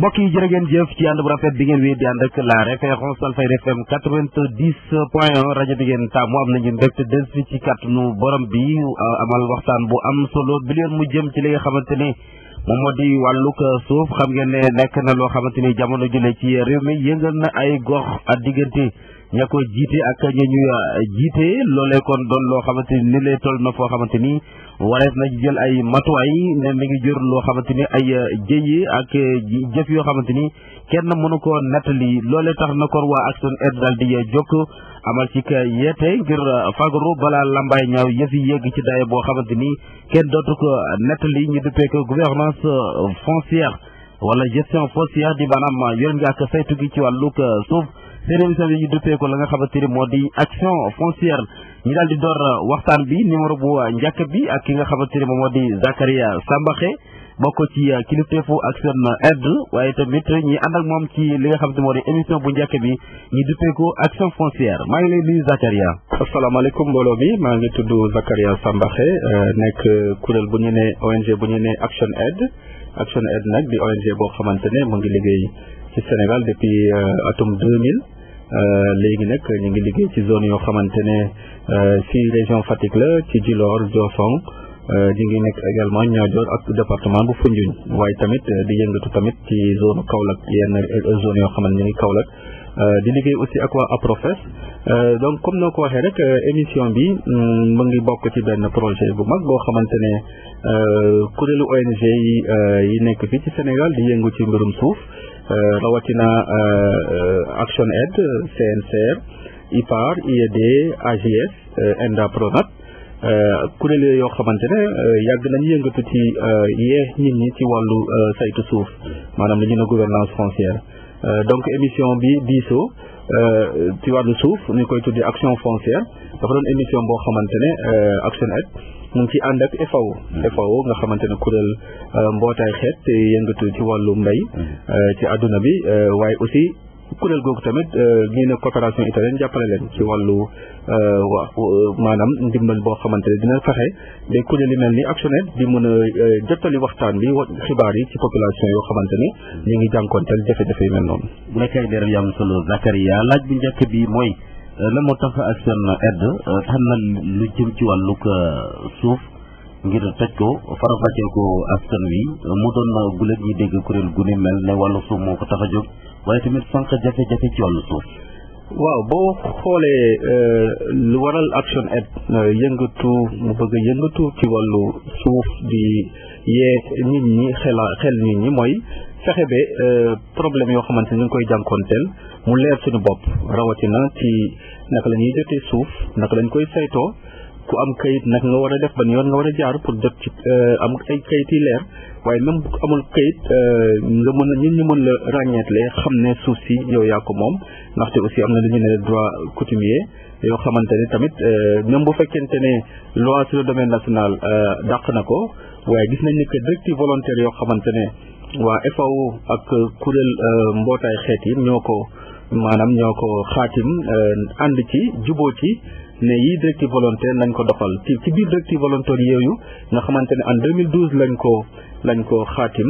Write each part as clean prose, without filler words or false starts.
mbokk yi jërë ngeen jëf ci ànd bu rafet bi ngeen wéy di ànd ak la référence Alfayda FM 90.1 rajo bi ngeen taamu am nañu mbégte des fi ci kàttanu borom bi amal waxtaan bu am solo bi leen mu jëm ci li nga xamante ne moom moo di wàllug suuf xam ngeen ne nekk na loo xamante ni jamono jule ci réew mi yëngal na ay gox ak diggante ña ko jiite ak ña ñu jiite loolee kon doon loo xamante ni lay toll na foo xamante ni warees na jël ay matuwaay ne mi ngi jur loo xamante ni ay jëye ak jëf yoo xamante ni kenn mënu ko nettali loolee tax na kon waa Action Aid daal di jokk amal ci ka yeete ngir fagaru balaa lambaay ñaaw yëf yi yegg ci daye boo xamante ni kenn dootu ko nettali ñu duppee ko gouvernance foncière wala gestion foncière di maanaam yor nga ak saytu gi ci wàllug suuf seen émission bi ñu duppee ko la nga xamante ni moo di action foncière ñi daal di door waxtaan bi numéro bu njëkk bi ak ki nga xamante ni moom moo di Zakaria Sambaxe bokk ci kilifteefu Action Aid waaye tamit ñi ànd ak moom ci li nga xamante moo di émission bu njëkk bi ñu duppee ko action foncière maa ngi lay nuyu Zakaria. asalaamaaleykum mbooloo mi maa ngi tudd Zakaria Sambaxe nekk kuréel bu ñu ne ONG bu ñu ne Action Aid nag di ONG boo xamante ne mu ngi liggéey ci Sénégal depuis atum 2000 léegi nag ñu ngi liggéey ci zone yoo xamante ne ci région Fatick la ci Djilor Diossong ñu ngi nekk également Niodior ak département bu Foundiougne waaye tamit di yëngatu tamit ci zone Kaolack yenn zone yoo xamante ñu ngi Kaolack di liggéey aussi ak waa APROFES donc comme noo ko waxee rek émission bi mu ngi bokk ci benn projet bu mag boo xamante ne kuréelu ONG yi nekk fii ci Sénégal di yëngu ci mbirum suuf rawatina Action Aid CNCR IPAR IED AGS ENDA PRONAT kuréel yoo xamante ne yàgg nañu yëngatu ci yee nit ñi ci wàllu saytu suuf maanaam li ñu ne gouvernance foncière donc émission bi diisoo ci wàllu suuf ñu koy tuddee action foncière dafa doon émission boo xamante ne Action Aid mu ngi ci ànd ak FAO nga xamante ne kuréel mbootaay xeet te yëngatu ci wàllu mbay ci àdduna bi waaye aussi kuréel googu tamit ñii ne coopération italienne jàppale leen ci wàllu maanaam ndimbal boo xamante ne dina fexe ba kuréel yi mel ni Action Aid di mën a jottali waxtaan bi xibaar yi ci population yoo xamante ne ñu ngi jànkoonteel jafe-jafe yu mel noonu. bu nekkee ay leeral yu am solo Zakaria laaj bu njëkk bi mooy lan moo tax Action Aid tax na lu jëm ci wàllug suuf ngir tëj ko faram-fàcceel ko askan wi mu doon gulet ñi dégg kuréel gu ni mel ne wàllu suuf moo ko tax a jóg waaye tamit sànq jafe-jafe ci wàllu suuf. waaw boo xoolee lu waral Action Aid yëngatu mu bëgg a yëngatu ci wàllu suuf di yee nit ñi xel nit ñi mooy fexe ba problème yoo xamante ni ñu ngi koy jànkoonteel mu leer suñu bopp rawatina ci naka la ñuy jotee suuf naka lañ koy saytoo ku am kayit nag nga war a def ban yoon nga war a jaar pour jot ci am ay kayit yi leer waaye même bu amul kayit nga mën a ñun ñu mën la ràññeetle xam ne suuf si yow yaa ko moom ndaxte aussi am na lu ñu ne droit coutumier yoo xamante ne tamit même bu fekkente ne loi sur le domaine national dàq na ko waaye gis nañ ne que directive volontaire yoo xamante ne waa FAO ak kuréel mbootaay xeet yi ñoo ko xaatim ànd ci juboo ci ne yii directive volontaire nañ ko doxal ci biir directive volontaire yooyu nga xamante ne en 2012 lañ ko xaatim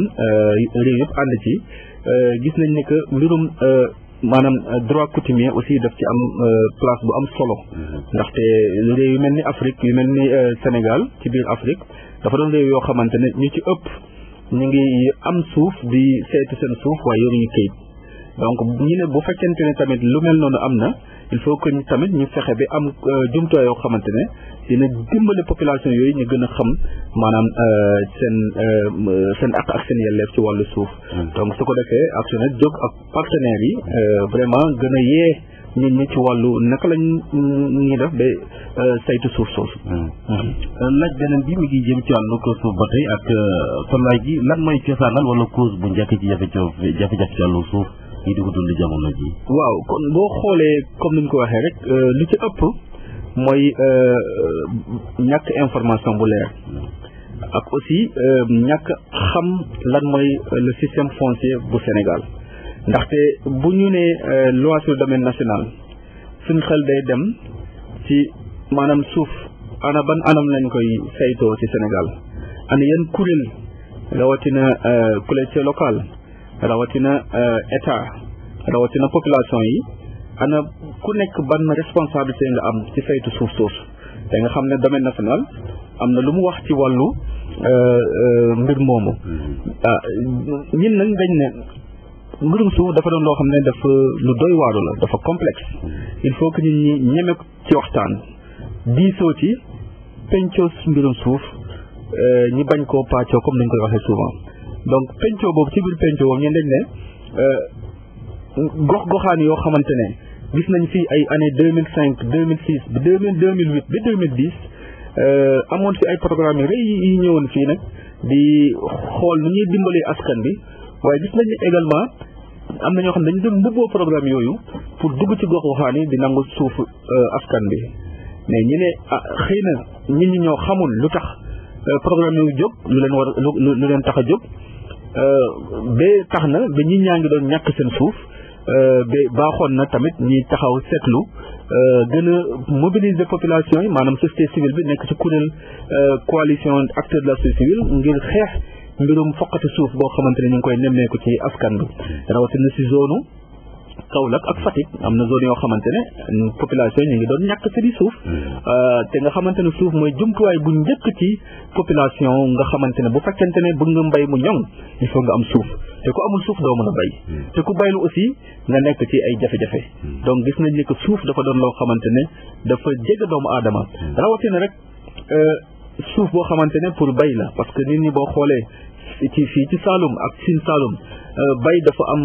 réew yëpp ànd ci gis nañ ne que mbirum maanaam droit coutumier aussi daf ci am place bu am solo ndaxte réew yu mel ni Afrique yu mel ni Sénégal ci biir Afrique dafa doon réew yoo xamante ne ñu ci ëpp ñu ngi am suuf di saytu seen suuf waaye yoruñu kayit donc ñu ne bu fekkente ne tamit lu mel noonu am na il faut que tamit ñu fexe bi am jumtuwaay yoo xamante ne dina dimbale population yooyu ñu gën a xam maanaam seen ak seen yelleef ci wàllu suuf donc su ko defee Action Aid jóg ak partenaires yi vraiment gën a yee nit ñi ci wàllu naka lañ ñuy def ba saytu suuf soosu. laaj beneen bi mi ngi jëm ci wàllu ko suuf ba tey ak tolluwaay gi lan mooy cosaanal wala cause bu njëkk ci jafe-jafe ci wàllu suuf yi di ko dund jamono ji. waaw kon boo xoolee comme ni ñu ko waxee rek li ci ëpp mooy ñàkk information bu leer ak aussi ñàkk xam lan mooy le système foncier bu Sénégal ndaxte bu ñu nee loi sur le domaine national suñ xel day dem ci maanaam suuf ana ban anam lañ koy saytoo ci Sénégal ana yan kuréel rawatina collectivité locale rawatina état rawatina population yi ana ku nekk ban responsabilité nga am ci saytu suuf soosu te nga xam ne domaine national am na lu mu wax ci wàllu mbir moomu ñun nag dañ ne mbirum suuf dafa doon loo xam ne dafa lu doy waaru la dafa complexe il faut que nit ñi ñeme ci waxtaan diisoo ci pencoo mbirum suuf ñi bañ koo pàccoo comme nañ koy waxee souvent donc pencoo boobu ci biir pencoo boobu ñun dañ ne gox-goxaan yoo xamante ne gis nañ fii ay année 2005 2006 bi 2008 bi 2010 amoon fi ay programme yu rëy yi ñëwoon fii nag di xool nu ñuy dimbalee askan bi waaye gis nañ ne également am na ñoo xam ne dañu doon mbubboo programme yooyu pour dugg ci gox-goxaan yi di nangu suufu askan bi mais ñi ne xëy na nit ñi ñoo xamul lu tax programme yooyu jóg lu leen tax a jóg ba tax na ba ñi ñaa ngi doon ñàkk seen suuf ba baaxoon na tamit ñi taxaw seetlu gën a mobiliser population yi maanaam société civile bi nekk ci kuréel coalition acteurs de la société civile ngir xeex mbirum foqati suuf boo xamante ne ñu ngi koy nemmeeku ci askan bi rawatina si zone Kaolack ak Fatick am na zone yoo xamante ne population yi ñu ngi doon ñàkk seen suuf te nga xamante ne suuf mooy jumtuwaay bu njëkk ci population nga xamante ne bu fekkente ne bëgg nga mbay mu ñoŋ il faut nga am suuf te ku amul suuf doo mën a bay te ku baylu aussi nga nekk ci ay jafe-jafe donc gis nañ ni que suuf dafa doon loo xamante ne dafa jege doomu aadama rawatina rek suuf boo xamante ne pour bay la parce que nit ñi boo xoolee fii ci Saloum ak Sine Saloum bay dafa am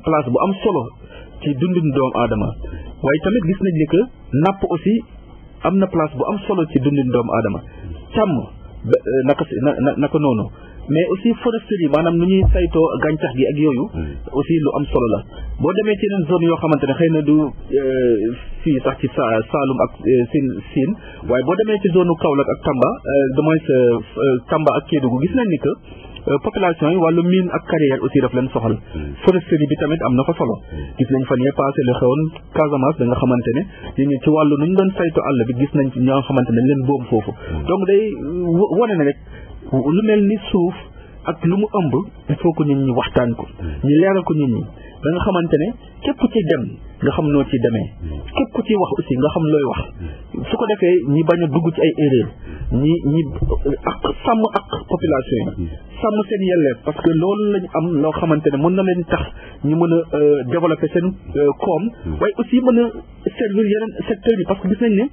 place bu am solo ci dundin doomu aadama waaye tamit gis nañ ni que napp aussi am na place bu am solo ci dundin doomu aadama càmm naka noonu mais aussi foresterie maanaam nu ñuy saytoo gàncax gi ak yooyu aussi lu am solo la boo demee ci yeneen zone yoo xamante ne xëy na du fii sax ci Saloum ak Sine waaye boo demee ci zone Kaolack ak Tamba du moins Tamba ak Kédougou gis nañ ni que population yi wàllu mine ak carrière aussi daf leen soxal foresterie bi tamit am na fa solo gis nañ fan yee passé lu xewoon Casamance da nga xamante ne nit ñi ci wàllu nu ñu doon saytu àll bi gis nañ ci ñoo xamante ne leen boobu foofu donc day wane ne rek lu mel ni suuf ak lu mu ëmb il faut que nit ñi waxtaan ko ñu leeral ko nit ñi ba nga xamante ne képp ku ci dem nga xam noo ci demee képp ku ci wax aussi nga xam looy wax su ko defee ñi bañ a dugg ci ay erreur ñi ak sàmm ak population yi sàmm seen yelleef parce que loolu lañu am loo xamante ne mën na leen tax ñu mën a développer seen koom waaye aussi mën a servir yeneen secteurs yi parce que gis nañ ne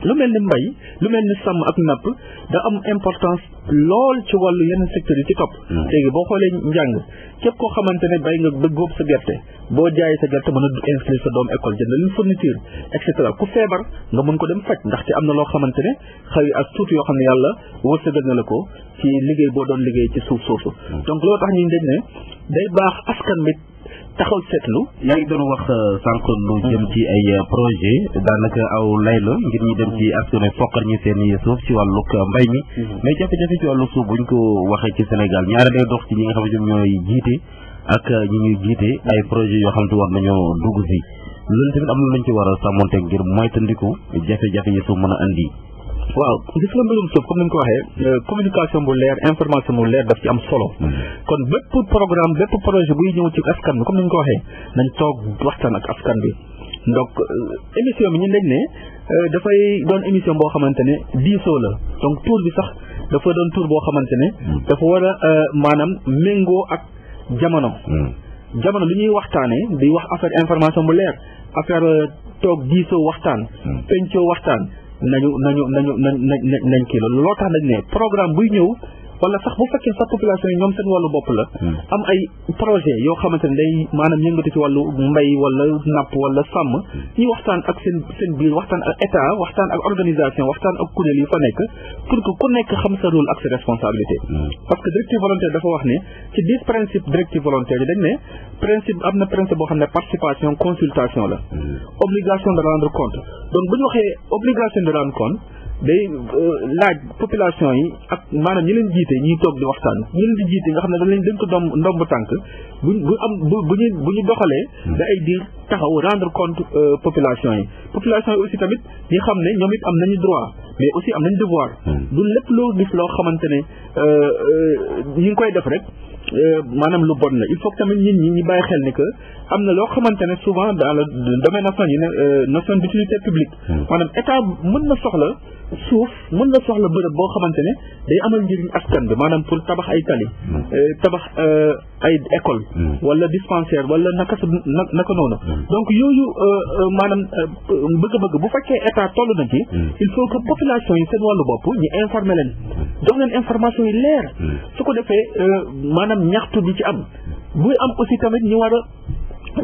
lu mel ni mbay lu mel ni sàmm ak napp da am importance lool ci wàllu yeneen secteurs yi ci topp léegi boo xoolee njàng képp koo xamante ne bay nga ba góob sa gerte boo jaayee sa gerte mën a inscrire sa doom école jënd leen fourniture et cetera ku feebar nga mën ko dem faj ndaxte am na loo xamante ne xëy ak tuuti yoo xam ne yàlla wërsëgal na la ko ci liggéey boo doon liggéey ci suuf soosu donc loolu tax ñu dañ ne day baax askan bi taxaw seetlu yaa ngi doon wax sànq lu jëm ci ay projet daanaka aw lay la ngir ñu dem ci askan wi foqal ñu seen suuf ci wàllug mbay mi mais jafe-jafe ci wàllu suuf buñ ko waxee ci Sénégal ñaari day dox ci ñi nga xam ne ñoom ñooy jiite ak ñi ñuy jiite ay projet yoo xam ne war nañoo dugg si loolu tamit am na luñ ci war a sàmmonte ngir moytandiku jafe-jafe yi suuf mën a andi. waaw gis nga mbirum suuf comme ni nga ko waxee communication bu leer information bu leer daf ci am solo kon bépp programme bépp projet buy ñëw ci askan bi comme ni nga ko waxee nañ toog waxtaan ak askan bi donc émission bi ñun dañ ne dafay doon émission boo xamante ne diisoo la donc tour bi sax dafa doon tour boo xamante ne dafa war a maanaam méngoo ak jamono li ñuy waxtaanee di wax affaire information bu leer affaire toog diisoo waxtaan pencoo waxtaan nañ kii loolu loo tax nañ ne programme buy ñëw wala sax bu fekkee sax population yi ñoom seen wàllu bopp la am ay projet yoo xamante ne day maanaam yëngatu ci wàllu mbay wala napp wala sàmm ñuy waxtaan ak seen biir waxtaan ak état waxtaan ak organisation waxtaan ak kuréel yi fa nekk pour que ku nekk xam sa rôle ak sa responsabilité parce que directive volontaire dafa wax ne ci 10 principes directive volontaire yi dañ ne am na principe boo xam ne participation consultation la obligation de rendre compte donc bu ñu waxee obligation de rendre compte day laaj population yi ak maanaam ñi leen jiite ñiy toog di waxtaan ñi leen di jiite nga xam ne dañ ko ndomb tànk bu ñu doxalee da ay di taxaw rendre compte population yi aussi tamit ñi xam ne ñoom it am nañu droit mais aussi am nañu devoir du lépp loo gis loo xamante ne ñi ngi koy def rek maanaam lu bon la il faut que tamit nit ñi ñu bàyyi xel ni que am na loo xamante ne souvent dans le domaine notion d'utilité publique maanaam état mën na soxla suuf mën na soxla bërëb boo xamante ne day amal njëriñ askan bi maanaam pour tabax ay tali tabax ay école wala dispensaire wala naka noonu donc yooyu maanaam bëgg-bëgg bu fekkee état toll na ci il faut que population yi seen wàllu bopp ñu informer leen jox leen information yi leer su ko defee maanaam ñaxtu bi ci am buy am aussi tamit ñu war a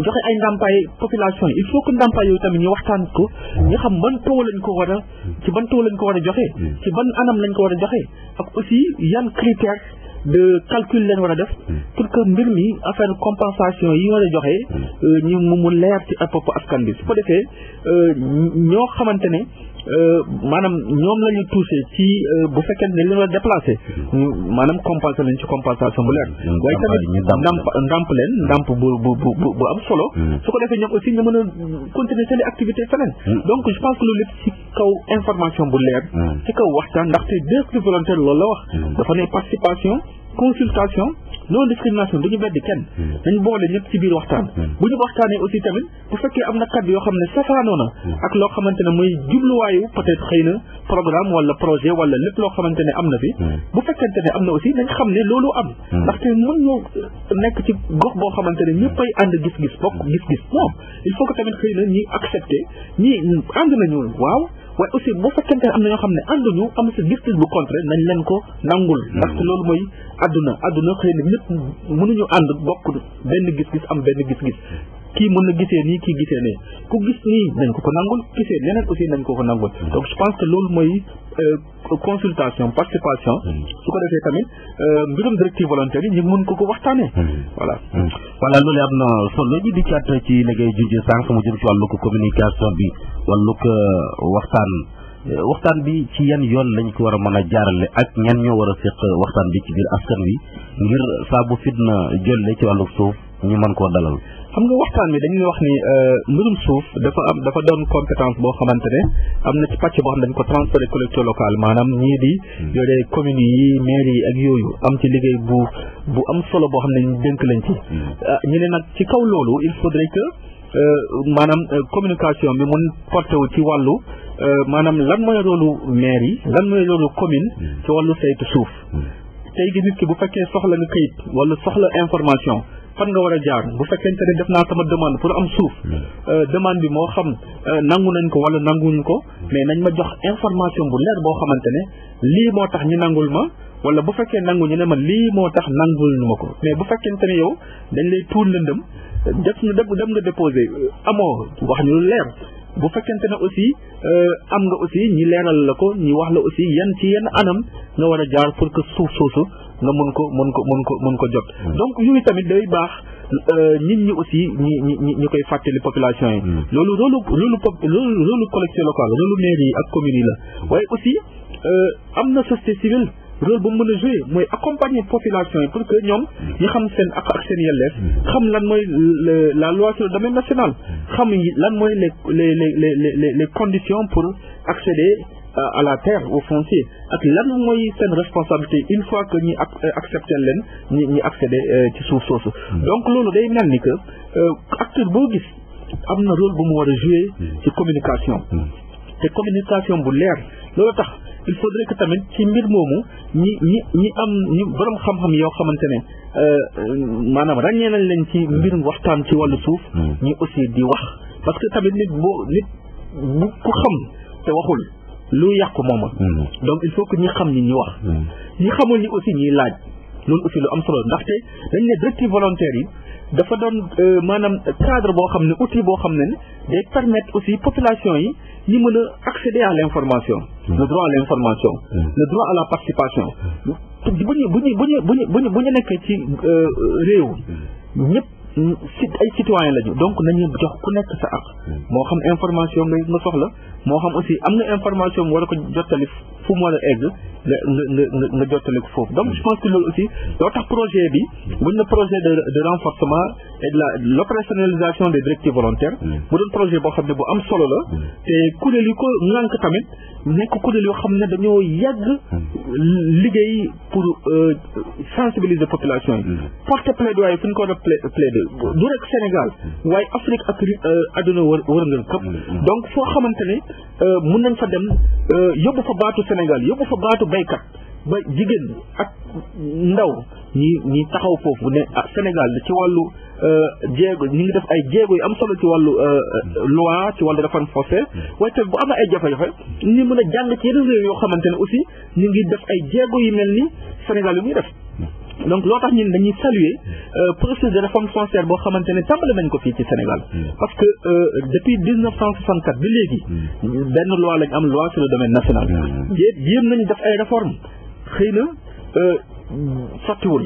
joxe ay ndàmpaay population yi il faut que ndàmpaay yooyu tamit ñu waxtaan ko ñu xam ban taux lañ ko war a ci ban taux lañ ko war a joxe ci ban anam lañ ko war a joxe ak aussi yan critère de calcul leen war a def pour que mbir mi affaire compensation yi war a joxe ñu mu leer ci bopp askan bi su ko defee ñoo xamante ne maanaam ñoom la ñu touché ci bu fekkee ne li ñu war a déplacé maanaam compensé lañ ci compensation bu leer waaye tamit ndàmp leen ndàmp bu am solo su ko defee ñoom aussi ñu mën a continuer seen activité feneen donc je pense que loolu lépp ci kaw information bu leer ci kaw waxtaan ndaxte directive volontaire loolu la wax dafa ne participation consultation non discrimination duñu beddi kenn dañu boole ñëpp ci biir waxtaan bu ñu waxtaanee aussi tamit bu fekkee am na kàddu yoo xam ne safaanoo na ak loo xamante ne mooy jubluwaayu peut-être xëy na programme wala projet wala lépp loo xamante ne am na fi bu fekkente ne am na aussi nañ xam ne loolu am ndaxte mën ñu nekk ci gox boo xamante ne ñëppay ànd gis-gis bokk gis-gis non il faut que tamit xëy na ñi accepter ñi ànd nañu waaw waaye aussi bu fekkente ne am na ñoo xam ne ànduñu am sa gis-gis bu contraire nañ leen ko nangul ndaxte loolu mooy àdduna xëy na ñëpp mënuñu ànd bokk benn gis-gis am benn gis-gis kii mën na gisee nii kii gisee ne ku gis nii nañ ko nangul gisee leneen aussi nañ ko nangul donc je pense que loolu mooy consultation participation su ko defee tamit mbirum directive volontaire yi ñu mën ko waxtaanee voilà loolu am na solo ji di caat ci liggéey junj sànq mu jëm ci wàllug communication bi wàllug waxtaan bi ci yan yoon lañ ko war a mën a jaarale ak ñan ñoo war a séq waxtaan bi ci biir askan wi ngir saa bu fitna jolle ci wàllug suuf ñu mën koo dalal. xam nga waxtaan bi dañuy wax ni mbirum suuf dafa doon compétence boo xamante ne am na ci pàcc boo xam ne dañ ko transféré collectivité locale maanaam ñii di yore communes yi maires yi ak yooyu am ci liggéey bu am solo boo xam ne ñu dénk lañ ci ñu ne nag ci kaw loolu il faudrait que maanaam communication bi mun porté wu ci wàllu maanaam lan mooy rôlu maire yi lan mooy rôlu commune ci wàllu saytu suuf tey gi nit ki bu fekkee soxla nga këyit wala soxla information fan nga war a jaar bu fekkente ne def naa sama demande pour am suuf demande bi moo xam nangu nañ ko wala nanguñu ko mais nañ ma jox information bu leer boo xamante ne lii moo tax ñu nangul ma wala bu fekkee nangu ñu ne ma lii moo tax nangul ñu ma ko mais bu fekkente ne yow dañ lay tuur lëndëm dem nga déposé amoo wax ñu lu leer bu fekkente ne aussi am nga aussi ñi leeral la ko ñi wax la aussi yenn anam nga war a jaar pour que suuf soosu nga mën ko jot donc yooyu tamit day baax nit ñi aussi ñi koy fàttali population yi loolu rôle collectivité locale rôle mairie yi ak communes yi la waaye aussi am na société civile rôle bu mën a jouer mooy accompagner population yi pour que ñoom ñu xam seen ak seen yelleef xam lan mooy la loi sur le domaine national xam lan mooy les conditions pour accéder à la terre au foncier ak lan mooy seen responsabilité une fois que ñi accepté leen ñi accéder ci suuf soosu donc loolu day mel ni que acteur boo gis am na rôle bu mu war a jouer ci communication te communication bu leer loolu tax il faudrait que tamit ci mbir moomu ñi borom xam-xam yoo xamante ne maanaam ràññee nañ leen ci mbirum waxtaan ci wàllu suuf ñi aussi di wax parce que tamit nit bu ku xam te waxul lu yàqu mooma donc il faut que ñi xam ñi wax ñi xamul ñi aussi ñiy laaj loolu aussi lu am solo ndaxte dañ ne directive volontaire yi dafa doon maanaam cadre boo xam ne outil boo xam ne day permettre aussi population yi ñi mën a accéder à l'information le droit à l'information le droit à la participation bu ñu nekkee ci réew ñëpp ay citoyen lañu donc nañu jox ku nekk sa ak moo xam information nga soxla moo xam aussi am nga information mu war a ko jottali fu mu war a egg nga jottali ko foofu donc je pense que loolu aussi loo tax projet bi buñ na projet de renforcement et de l'opérationnalisation des directives volontaires bu doon projet boo xam ne bu am solo la te kuréel yu ko ŋànk tamit nekk kuréel yoo xam ne dañoo yàgg liggéey pour sensibiliser population yi porter plaidoyer fu ñu ko war a plaider du rek Sénégal waaye Afrique ak àdduna wërngal këpp donc foo xamante ne mun nañ fa dem yóbbu fa baatu Sénégal yóbbu fa baatu baykat ba jigéen ak ndaw ñi taxaw foofu ne Sénégal ci wàllu jéego ñu ngi def ay jéego yu am solo ci wàllu loi ci wàllu réforme foncière waaye tamit bu am ay jafe-jafe ñu mën a jàng ci yeneen réew yoo xamante ne aussi ñu ngi def ay jéego yu mel ni Sénégal yu muy def donc loo tax ñun dañuy saluer processus de réforme foncière boo xamante ne tàmbali nañ ko fii ci Sénégal parce que depuis 1964 bi léegi benn loi lañ am loi sur le domaine national jéem nañu def ay réformes xëy na sottiwul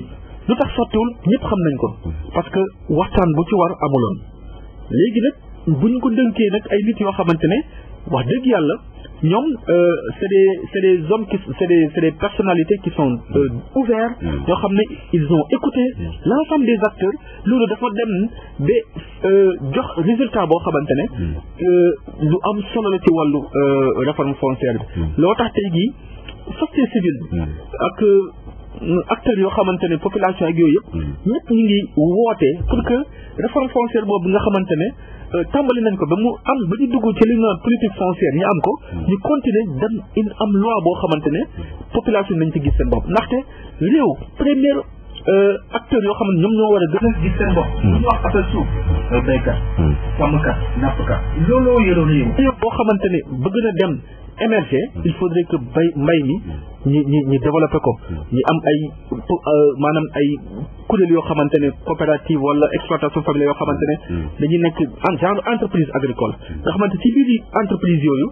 lu tax sottiwul ñëpp xam nañ ko parce que waxtaan bu ci war amuloon léegi nag buñ ko dënkee nag ay nit yoo xamante ne wax dëgg yàlla ñoom c'est des hommes qui c'est des personnalités qui sont ouverts yoo xam ne ils ont écouté l'ensemble des acteurs loolu dafa dem ba jox résultat boo xamante ne lu am solo la ci wàllu réforme foncière bi loo tax tey jii société civile ak acteurs yoo xamante ne population ak yooyu yëpp ñëpp ñu ngi woote pour que réforme foncière boobu nga xamante ne tàmbali nañ ko ba mu am ba ñu dugg ci li nga politique foncière ñu am ko ñu continuer dem am loi boo xamante ne population nañ ci gis seen bopp ndaxte réew première acteurs yoo xam ne ñoom ñoo war a gën a gis seen bopp ñu wax affaire suuf béykat sàmmkat nappkat looloo yore réew boo xamante ne bëgg na dem émerger il faudrait que mbay mi ñi développé ko ñi am ay maanaam ay kuréel yoo xamante ne coopérative wala exploitation familiale yoo xamante ne dañuy nekk genre entreprise agricole nga xamante ci biir entreprise yooyu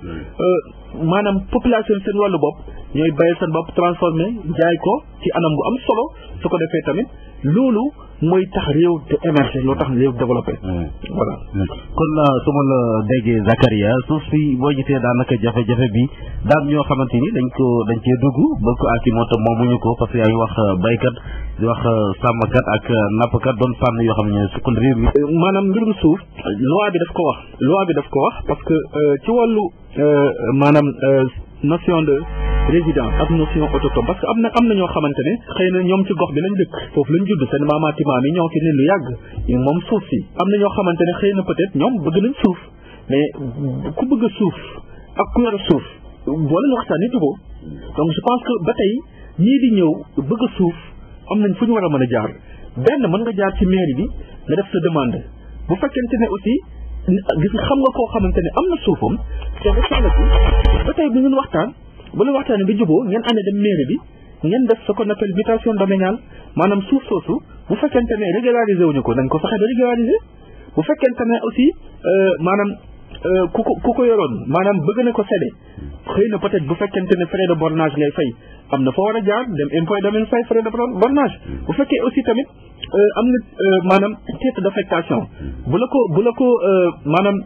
maanaam population seen wàllu bopp ñooy bayal seen bopp transformé jaay ko ci anam bu am solo su ko defee tamit loolu mooy tax réew de émerger loo tax réew développé voilà kon su ma la déggee Zakaria suuf si boo gisee daanaka jafe-jafe bi daam ñoo xamante ni dañ cee dugg ba ko ak i moo tam moomuñu ko parce que yaa ngi wax baykat di wax sàmmkat ak nappkat doon fànn yoo xam ne sukkand réew mi maanaam mbirum suuf loi bi daf ko wax parce que ci wàllu maanaam notion de résidence ak notion autochtone parce que am na ñoo xamante ne xëy na ñoom ci gox bi lañ dëkk foofu lañ judd seen maamaati maam yi ñoo fi ne lu yàgg moom suuf si am na ñoo xamante ne xëy na peut-être ñoom bëgg nañ suuf mais ku bëgg suuf ak ku yor suuf boo leen waxtaan nit ko donc je pense que ba tey ñii di ñëw bëgg suuf am nañ fu ñu war a mën a jaar benn mën nga jaar ci mairie bi nga def sa demande bu fekkente ne aussi gis nga xam nga koo xamante ne am na suufam te ba tey bu ngeen waxtaan bu leen waxtaanee bi juboo ngeen ànd dem mairie bi ngeen def ce qu'on appelle mutation domaniale maanaam suuf soosu bu fekkente ne régulariser wuñu ko dañ ko fexe ba régulariser bu fekkente ne aussi maanaam ku ko yoroon maanaam bëgg na ko céder xëy na peut-être bu fekkente ne frais de bornage ngay fay am na fa war a jaar dem impôt domaine fay frais de bornage bu fekkee aussi tamit am na maanaam titre d'affectation bu la ko maanaam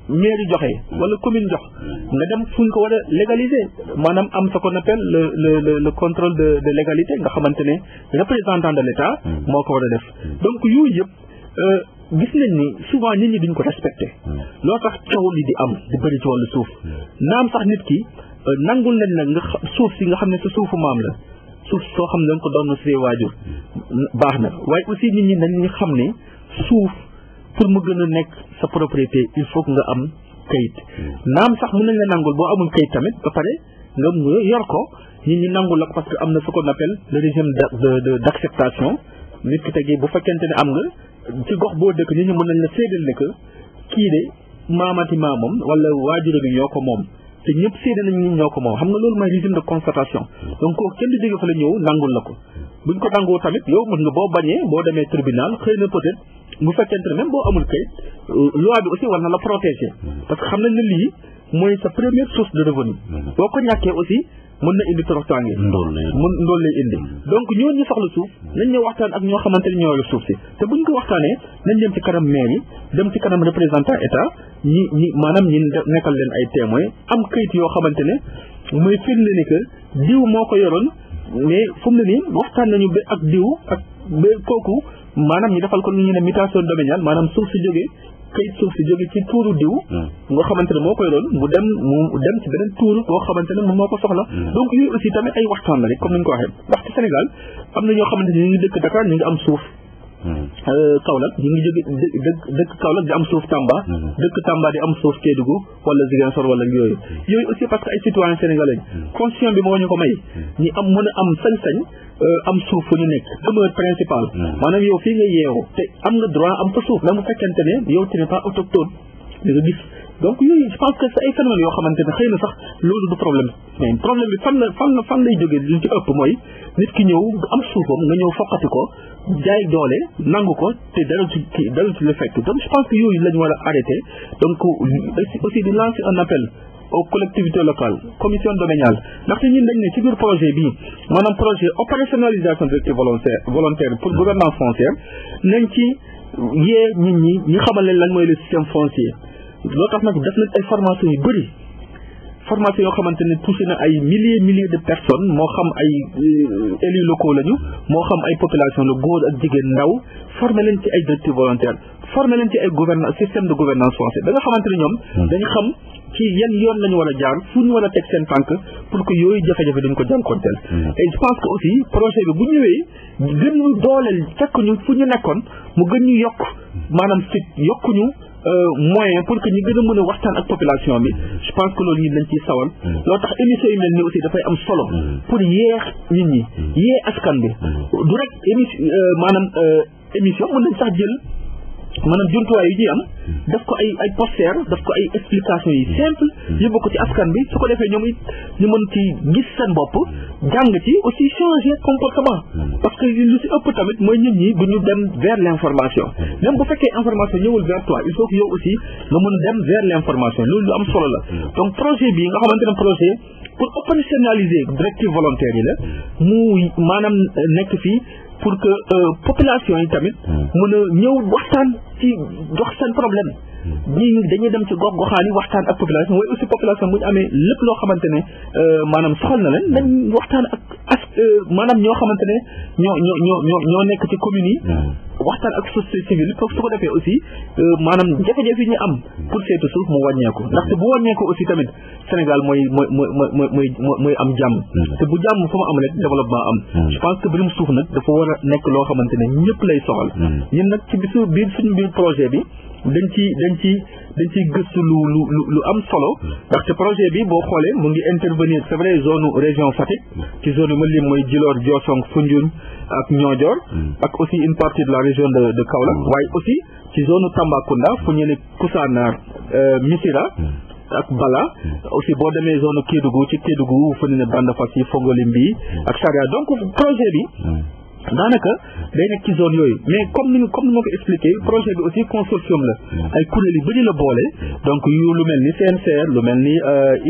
mairie joxe wala commune jox nga dem fu ñu ko war a légaliser maanaam am ce qu'on appelle le contrôle de légalité nga xamante ne représentant de l'État moo ko war a def donc yooyu yëpp gis nañ ni souvent nit ñi duñ ko respecté loo tax coow li di am di bëri ci wàllu suuf naam sax nit ki nangul nañ nag nga suuf si nga xam ne sa suufu maam la suuf soo xam ne da nga ko doon si waajur baax na waaye aussi nit ñi nañ xam ne suuf pour mu gën a nekk sa propriété il faut que nga am kayit naam sax mën nañ la nangul boo amul kayit tamit ba pare nga yor ko nit ñi nangul la ko parce que am na ce qu'on appelle le régime d'acceptation nit ki tegi bu fekkente ne am nga ci gox boo dëkk nit ñi mën nañ la séedal ne que kii de maamati maamam wala waajur bi ñoo ko moom te ñëpp séedal nañ ñi ñoo ko moom xam nga loolu mooy régime de constatation donc kooku kenn du jóge fa la ñëw nangul la ko buñ ko nangoo tamit yow mën nga boo bañee boo demee tribunal xëy na peut-être bu fekkente ne même boo amul kayit loi bi aussi war na la protéger parce que xam nañ ne lii mooy sa première source de revenu boo ko ñàkkee aussi mën na indi toroxtaange ndóol lay indi donc ñoo ñu soxla suuf nañ ñëw waxtaan ak ñoo xamante ne ñoo la suuf si te buñ ko waxtaanee nañ dem ci kanam maire yi dem ci kanam représentant état ñi maanaam ñi nekkal leen ay témoins am kayit yoo xamante ne mooy firnde ni que diw moo ko yoroon mais fu mu ne nii waxtaan nañu ba ak diw ak ba kooku maanaam ñu defal ko lu ñu ne mutation domaniale maanaam suuf si jógee kayit suuf si jóge ci tuuru diw nga xamante ne moo koy doon mu dem ci beneen tuur boo xamante ne moom moo ko soxla donc yooyu aussi tamit ay waxtaan la rek comme ni ñu ko waxee ndax ci Sénégal am na ñoo xamante ne ñu ngi dëkk Dakar ñu ngi am suuf Kaolack ñu ngi jóge dëkk Kaolack di am suuf Tamba dëkk Tamba di am suuf Kédougou wala Ziguinchor wala yooyu aussi parce que ay citoyens sénégalais constitution bi moo ñu ko may ñi am mën a am sañ-sañ am suuf fu ñu nekk demeure principale maanaam yow fii nga yeewu te am nga droit am fa suuf même bu fekkente ne yow tu n'es pas autochtone da nga gis donc yooyu je pense que c'est ay phénomènes yoo xamante ne xëy na sax loolu du problème mais problème bi fan lay jógee lu ci ëpp mooy nit ki ñëw am suufam nga ñëw foqati ko jaay doole nangu ko te dara ci le fekk donc je pense que yooyu lañu war a arrêter donc aussi di lancer un appel aux collectivités locales commission domaniale ndaxte ñun dañ ne ci biir projet bi maanaam projet opérationnalisation directive volontaire pour gouvernance foncière nañ ci yee nit ñi xamal leen lan mooy le système foncier loo tax nag def nañ ay formation yu bëri formation yoo xamante ne touché na ay milliers de personnes moo xam ay élus locaux lañu moo xam ay population la góor ak jigéen ndaw formé leen ci ay directives volontaires formé leen ci ay système de gouvernance foncière da nga xamante ne ñoom dañu xam ci yan yoon lañu war a jaar fu ñu war a teg seen tànk pour que yooyu jafe-jafe dañ ko jànkonteel et je pense que aussi projet bi bu ñëwee gën ñu dooleel fekk ñu fu ñu nekkoon mu gën ñu yokk maanaam fit yokk ñu moyen pour que ñu gën a mën a waxtaan ak population bi je pense que loolu ñi dañ ciy sawal loo tax émission yu mel nii aussi dafay am solo pour yeex nit ñi yee askan bi du rek émission mën nañ sax jël maanaam jumtuwaay yu ñuy am daf ko ay poster daf ko ay explication yi simple yóbbu ko ci askan bi su ko defee ñoom it ñu mën ci gis seen bopp jàng ci aussi changer comportement parce que lu ci ëpp tamit mooy nit ñi du ñu dem vers l'information même bu fekkee information ñëwul vers toi il faut que yow aussi nga mën a dem vers l'information loolu lu am solo la donc projet bi nga xamante ne projet pour opérationnaliser directive volontaire yi la mu maanaam nekk fii pour que population yi tamit mën a ñëw waxtaan ci dox seen problème ñii dañuy dem ci gox goxaan yi waxtaan ak population waaye aussi population bu ñu amee lépp loo xamante ne maanaam soxal na leen nañ waxtaan ak maanaam ñoo xamante ne ñoo nekk ci communes yi waxtaan ak société civile foofu su ko defee aussi maanaam jafe-jafe yi ñu am pour saytu suuf mu wàññeeku ndaxte bu wàññeeku aussi tamit Sénégal mooy am jàmm te bu jàmm fu mu am rek développement am je pense que birum suuf nag dafa war a nekk loo xamante ne ñëpp lay soxal ñun nag ci suñu biir projet bi dañ ci gëstu lu am solo ndaxte projet bi boo xoolee mu ngi intervenir c'est vrai zone région Fatick ci zone ma lim mooy Djilor Diossong Foundiougne ak Niodior ak aussi une partie de la région de Kaolack waaye aussi ci zone Tambacounda fu ñu ne Koussanar Missirah ak Bala aussi boo demee zone Kédougou ci Kédougou fu ñu ne Bandafassi Fongolimbi ak Saria donc projet bi daanaka day nekk ci zone yooyu mais comme ni ma ko expliqué projet bi aussi consortium la ay kuréel yu bëri la boole donc yu lu mel ni CNCR lu mel ni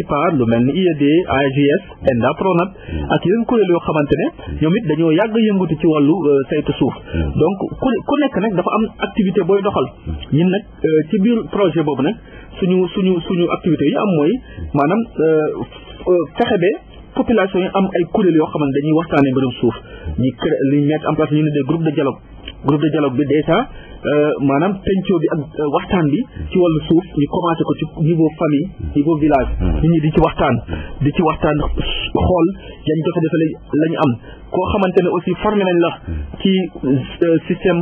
IPAR lu mel ni IED AGS ENDA PRONAT ak yeneen kuréel yoo xamante ne ñoom it dañoo yàgg yëngatu ci wàllu saytu suuf donc ku nekk nag dafa am activité booy doxal ñun nag ci biir projet boobu nag suñu activité yi am mooy maanaam fexe ba population yi am ay kuréel yoo xamante dañuy waxtaanee mbirum suuf li mettre en place ñu ne des groupes de dialogue bi déjà maanaam pencoo bi ak waxtaan bi ci wàllu suuf ñu commencé ko ci niveau famille niveau village nit ñi di ci waxtaan xool yan jafe-jafe la ñu am koo xamante ne aussi formé nañ la ci système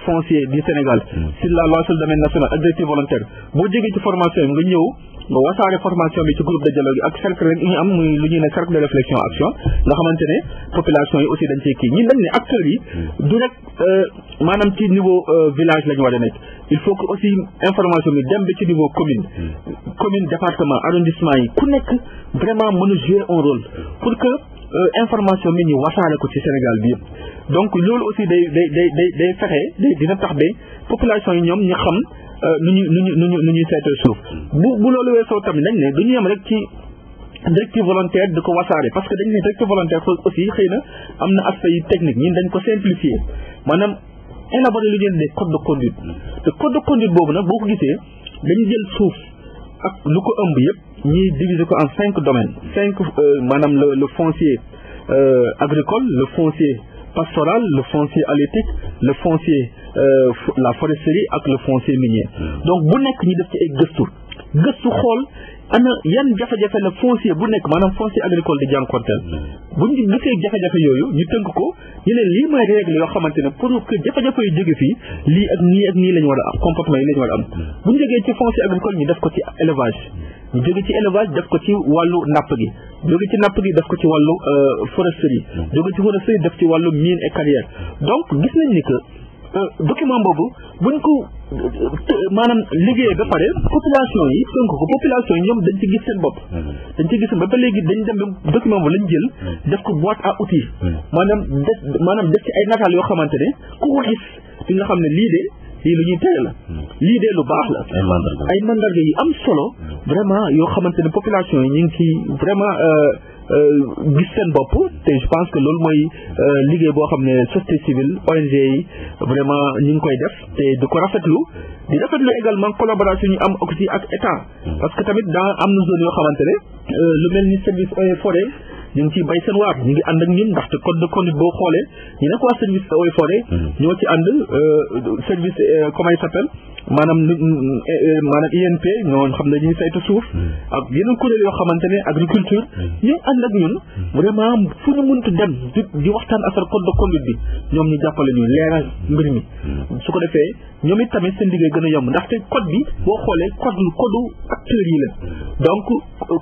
foncier du Sénégal sur la loi sur le domaine national ak directive volontaire boo jógee ci formation yi nga ñëw nga wasaare formation bi ci groupe de dialogue ak cercle rek ñu am muy lu ñuy ne cercle de réflexion action nga xamante ne population yi aussi dañ cee kii ñun dañ ne acteurs yi du rek maanaam ci niveau village la ñu war a nekk il faut que aussi information bi dem ba ci niveau commune département arrondissement yi ku nekk vraiment mën a jouer un rôle pour que information bi ñu wasaare ko ci Sénégal bi yëpp donc loolu aussi day fexe dina tax ba population yi ñoom ñu xam nu ñuy seetee suuf bu loolu weesoo tamit dañ ne du ñu yem rek ci directive volontaire di ko wasaare parce que dañ ne directive volontaire aussi xëy na am na aspect yu technique ñun dañ ko simplifier maanaam élaborer lu ñuy des code de conduite te code de conduite boobu nag boo ko gisee dañu jël suuf ak lu ko ëmb yëpp ñuy diviser ko en 5 domaines 5 maanaam le foncier agricole le foncier pastoral le foncier halieutique le foncier la foresterie ak le foncier minier donc bu nekk ñu def ci ay gëstu xool ana yan jafe-jafe la foncier bu nekk maanaam foncier agricole di jànkonteel bu ñu gisee jafe-jafe yooyu ñu tënk ko ñu ne lii mooy règle yoo xamante ne pour que jafe-jafe yu jóge fii lii ak nii la ñu war a am comportement yi la ñu war a am bu ñu jógee ci foncier agricole ñu def ko ci élevage ñu jóge ci élevage def ko ci wàllu napp gi jóge ci napp gi def ko ci wàllu foresterie jóge ci foresterie def ci wàllu mine et carrière donc gis nañ ni que document boobu buñ ko maanaam liggéeyee ba pare population yi tënk ko population yi ñoom dañ ci gis seen bopp dañ ci gis seen bopp ba léegi dañ dem ba document boobu lañ jël def ko boîte à outils maanaam def ci ay nataal yoo xamante ne ku ko gis di nga xam ne lii lu ñuy tere la lii de lu baax la ay mandarga yi am solo vraiment yoo xamante ne population yi ñu ngi ci vraiment gis seen bopp te je pense que loolu mooy liggéey boo xam ne société civile ONG yi vraiment ñu ngi koy def te di ko rafetlu également collaboration ñu am aussi ak état parce que tamit am na zone yoo xamante ne lu mel ni service eaux et forêt ñu ngi ciy bay seen waar ñu ngi ànd ak ñun ndaxte code de conduite boo xoolee ñu nekk waa service eaux et forêt ñoo ci ànd service comment il s'appelle maanaam INP ñoo xam ne ñu ngi saytu suuf ak yeneen kuréel yoo xamante ne agriculture ñu ànd ak ñun vraiment fu ñu mënti dem di waxtaan affaire code de conduite bi ñoom ñu jàppale ñu leeral mbir mi su ko defee ñoom it tamit seen liggéey gën a yomb ndaxte code bi boo xoolee code acteurs yi la donc